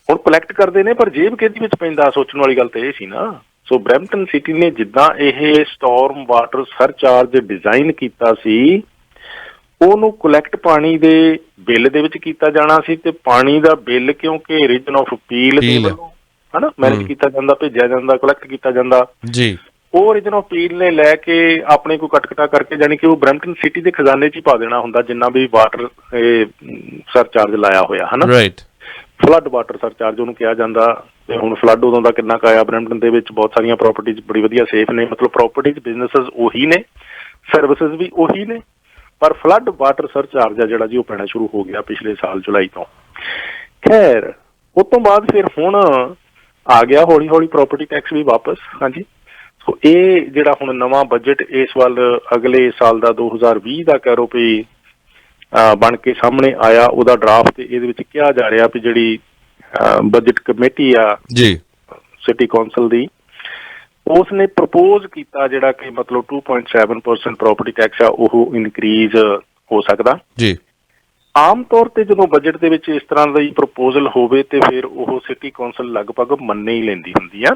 ਹੁਣ ਕਲੈਕਟ ਕਰਦੇ ਨੇ ਪਰ ਜੇਬ ਕਿਹਦੀ ਵਿੱਚ ਪੈਂਦਾ ਸੋਚਣ ਵਾਲੀ ਗੱਲ ਤਾਂ ਇਹ ਸੀ ਨਾ ਸੋ ਬਰੈਂਪਟਨ ਸਿਟੀ ਨੇ ਜਿੱਦਾਂ ਇਹ ਸਟੋਰਮ ਵਾਟਰ ਸਰਚਾਰਜ ਡਿਜ਼ਾਈਨ ਕੀਤਾ ਸੀ ਉਹਨੂੰ ਕਲੈਕਟ ਪਾਣੀ ਦੇ ਬਿੱਲ ਦੇ ਵਿੱਚ ਕੀਤਾ ਜਾਣਾ ਸੀ ਤੇ ਪਾਣੀ ਦਾ ਬਿੱਲ ਕਿਉਂਕਿ ਰੀਜਨ ਆਫ ਅਪੀਲ ਦੇ ਵੱਲੋਂ ਹਨਾ ਮੈਨੇਜ ਕੀਤਾ ਜਾਂਦਾ ਭੇਜਿਆ ਜਾਂਦਾ ਕਲੈਕਟ ਕੀਤਾ ਜਾਂਦਾ ਜੀ ਉਹ ਰੀਜਨ ਆਫ ਅਪੀਲ ਨੇ ਲੈ ਕੇ ਆਪਣੇ ਕੋਈ ਕਟਕਟਾ ਕਰਕੇ ਜਾਣੀ ਕਿ ਉਹ ਬਰੈਂਪਟਨ ਸਿਟੀ ਦੇ ਖਜ਼ਾਨੇ 'ਚ ਹੀ ਪਾ ਦੇਣਾ ਹੁੰਦਾ ਜਿੰਨਾ ਵੀ ਵਾਟਰ ਸਰਚਾਰਜ ਲਾਇਆ ਹੋਇਆ ਹਨਾ ਰਾਈਟ ਫਲੱਡ ਵਾਟਰ ਸਰਚਾਰਜ ਉਹਨੂੰ ਕਿਹਾ ਜਾਂਦਾ ਤੇ ਹੁਣ ਫਲੱਡ ਉਦੋਂ ਦਾ ਕਿੰਨਾ ਕੁ ਆਇਆ ਬਰੈਂਪਟਨ ਦੇ ਵਿੱਚ ਬਹੁਤ ਸਾਰੀਆਂ ਪ੍ਰੋਪਰਟੀਜ਼ ਬੜੀ ਵਧੀਆ ਸੇਫ ਨੇ ਮਤਲਬ ਪ੍ਰੋਪਰਟੀਜ਼ ਬਿਜ਼ਨਸਿਸ ਉਹੀ ਨੇ ਸਰਵਿਸਿਜ਼ ਵੀ ਉਹੀ ਨੇ ਪਰ ਫਲੱਡ ਵਾਟਰ ਸਰਚਾਰਜ ਆ ਜਿਹੜਾ ਜੀ ਉਹ ਪੈਣਾ ਸ਼ੁਰੂ ਹੋ ਗਿਆ ਪਿਛਲੇ ਸਾਲ ਜੁਲਾਈ ਤੋਂ ਖੈਰ ਉਸ ਤੋਂ ਬਾਅਦ ਫਿਰ ਹੁਣ ਆ ਗਿਆ ਹੌਲੀ ਹੌਲੀ ਪ੍ਰੋਪਰਟੀ ਟੈਕਸ ਵੀ ਵਾਪਸ ਹਾਂਜੀ ਸੋ ਇਹ ਜਿਹੜਾ ਹੁਣ ਨਵਾਂ ਬਜਟ ਇਸ ਵੱਲ ਅਗਲੇ ਸਾਲ ਦਾ 2020 ਦਾ ਕਹਿ ਲਓ ਵੀ ਬਣ ਕੇ ਸਾਹਮਣੇ ਆਇਆ ਉਹਦਾ ਡਰਾਫਟ ਇਹਦੇ ਵਿੱਚ ਕਿਹਾ ਜਾ ਰਿਹਾ ਵੀ ਜਿਹੜੀ ਬਜਟ ਕਮੇਟੀ ਆ ਜੀ ਸਿਟੀ ਕੌਂਸਲ ਦੀ ਉਸ ਨੇ ਪ੍ਰਪੋਜ਼ ਕੀਤਾ ਜਿਹੜਾ ਕਿ ਮਤਲਬ 2.7% ਪ੍ਰੋਪਰਟੀ ਟੈਕਸ ਆ ਉਹ ਇਨਕਰੀਜ਼ ਹੋ ਸਕਦਾ ਜੀ ਆਮ ਤੌਰ ਤੇ ਜਦੋਂ ਬਜਟ ਦੇ ਵਿੱਚ ਇਸ ਤਰ੍ਹਾਂ ਦਾ ਹੀ ਪ੍ਰਪੋਜ਼ਲ ਹੋਵੇ ਤੇ ਫਿਰ ਉਹ ਸਿਟੀ ਕੌਂਸਲ ਲਗਭਗ ਮੰਨ ਹੀ ਲੈਂਦੀ ਹੁੰਦੀ ਆ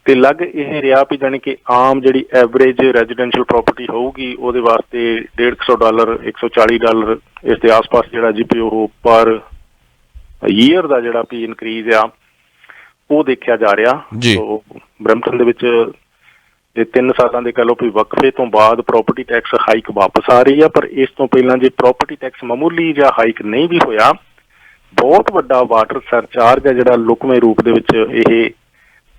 ਤੇ ਲੱਗ ਇਹ ਰਿਹਾ ਵੀ ਜਾਣੀ ਕਿ ਆਮ ਜਿਹੜੀ ਐਵਰੇਜ ਰੈਜ਼ੀਡੈਂਸ਼ੀਅਲ ਪ੍ਰੋਪਰਟੀ ਹੋਊਗੀ ਉਹਦੇ ਵਾਸਤੇ $150 $140 ਇਸ ਦੇ ਆਸ-ਪਾਸ ਜਿਹੜਾ ਜੀ ਪੀ ਉਹ ਪਰ ਈਅਰ ਦਾ ਜਿਹੜਾ ਵੀ ਇਨਕਰੀਜ਼ ਆ ਉਹ ਦੇਖਿਆ ਜਾ ਰਿਹਾ ਸੋ ਬਰੈਂਪਟਨ ਦੇ ਵਿੱਚ ਤੇ 3 ਸਾਲਾਂ ਦੇ ਕਹਿ ਲਓ ਵੀ ਵਕਫੇ ਤੋਂ ਬਾਅਦ ਪ੍ਰੋਪਰਟੀ ਟੈਕਸ ਹਾਈਕ ਵਾਪਸ ਆ ਰਹੀ ਆ ਪਰ ਇਸ ਤੋਂ ਪਹਿਲਾਂ ਜੇ ਪ੍ਰੋਪਰਟੀ ਟੈਕਸ ਮਾਮੂਲੀ ਜਾਂ ਹਾਈਕ ਨਹੀਂ ਵੀ ਹੋਇਆ ਬਹੁਤ ਵੱਡਾ ਵਾਟਰ ਸਰਚਾਰਜ ਹੈ ਜਿਹੜਾ ਲੁਕਵੇਂ ਰੂਪ ਦੇ ਵਿੱਚ ਇਹ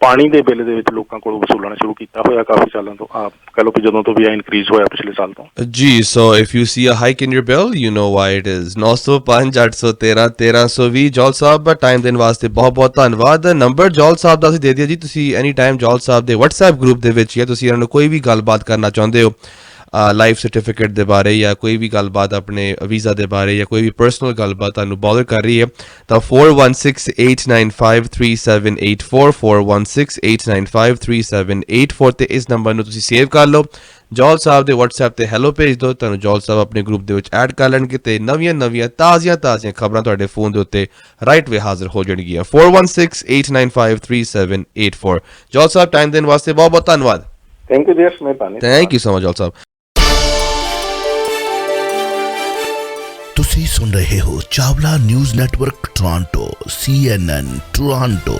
ਪਾਣੀ ਦੇ ਬਿੱਲ ਦੇ ਵਿੱਚ ਲੋਕਾਂ ਕੋਲੋਂ ਵਸੂਲਣਾ ਸ਼ੁਰੂ ਕੀਤਾ ਹੋਇਆ ਕਾਫੀ ਸਾਲਾਂ ਤੋਂ। ਆਪ ਕਹਿ ਲਓ ਕਿ ਜਦੋਂ ਤੋਂ ਵੀ ਇਹ ਇਨਕਰੀਜ਼ ਹੋਇਆ ਪਿਛਲੇ ਸਾਲ ਤੋਂ। ਜੀ, so if you see a hike in your bill you know why it is 905 813 1320। ਜੌਲ ਸਾਹਿਬ ਟਾਈਮ ਦੇਣ ਵਾਸਤੇ ਬਹੁਤ ਬਹੁਤ ਧੰਨਵਾਦ। ਨੰਬਰ ਜੌਲ ਸਾਹਿਬ ਦਾ ਅਸੀਂ ਦੇ ਦਿਆ ਜੀ, ਤੁਸੀਂ ਐਨੀ ਟਾਈਮ ਜੌਲ ਸਾਹਿਬ ਦੇ WhatsApp ਗਰੁੱਪ ਦੇ ਵਿੱਚ ਜਾਂ ਤੁਸੀਂ ਇਹਨਾਂ ਨੂੰ ਕੋਈ ਵੀ ਗੱਲਬਾਤ ਕਰਨਾ ਚਾਹੁੰਦੇ ਹੋ ਲਾਈਫ ਸਰਟੀਫਿਕੇਟ ਦੇ ਬਾਰੇ ਜਾਂ ਕੋਈ ਵੀ ਗੱਲਬਾਤ ਆਪਣੇ ਵੀਜ਼ਾ ਦੇ ਬਾਰੇ ਜਾਂ ਕੋਈ ਵੀ ਪਰਸਨਲ ਗੱਲਬਾਤ ਤੁਹਾਨੂੰ ਬੋਦਰ ਕਰ ਰਹੀ ਹੈ ਤਾਂ 4168953784 4168953784 ਤੇ ਇਸ ਨੰਬਰ ਨੂੰ ਤੁਸੀਂ ਸੇਵ ਕਰ ਲਓ। ਜੌਲ ਸਾਹਿਬ ਦੇ WhatsApp ਤੇ ਹੈਲੋ ਭੇਜ ਦਿਓ, ਤੁਹਾਨੂੰ ਜੌਲ ਸਾਹਿਬ ਆਪਣੇ ਗਰੁੱਪ ਦੇ ਵਿੱਚ ਐਡ ਕਰ ਲੈਣਗੇ ਤੇ ਨਵੀਆਂ ਤਾਜ਼ੀਆਂ ਖਬਰਾਂ ਤੁਹਾਡੇ ਫੋਨ ਦੇ ਉੱਤੇ ਰਾਈਟ ਵੇ ਹਾਜ਼ਰ ਹੋ ਜਾਣਗੀਆਂ। 4168953784। ਜੌਲ ਸਾਹਿਬ ਟਾਈਮ ਦੇਣ ਵਾਸਤੇ ਬਹੁਤ ਬਹੁਤ ਧੰਨਵਾਦ। ਥੈਂਕ ਯੂ ਜੀ, ਮਿਹਰਬਾਨੀ। ਥੈਂਕ ਯੂ ਸੋ ਮਚ ਜੌਲ ਸਾਹਿਬ। ਤੁਸੀਂ ਸੁਣ ਰਹੇ ਹੋ Chawla news network Toronto CNN Toronto.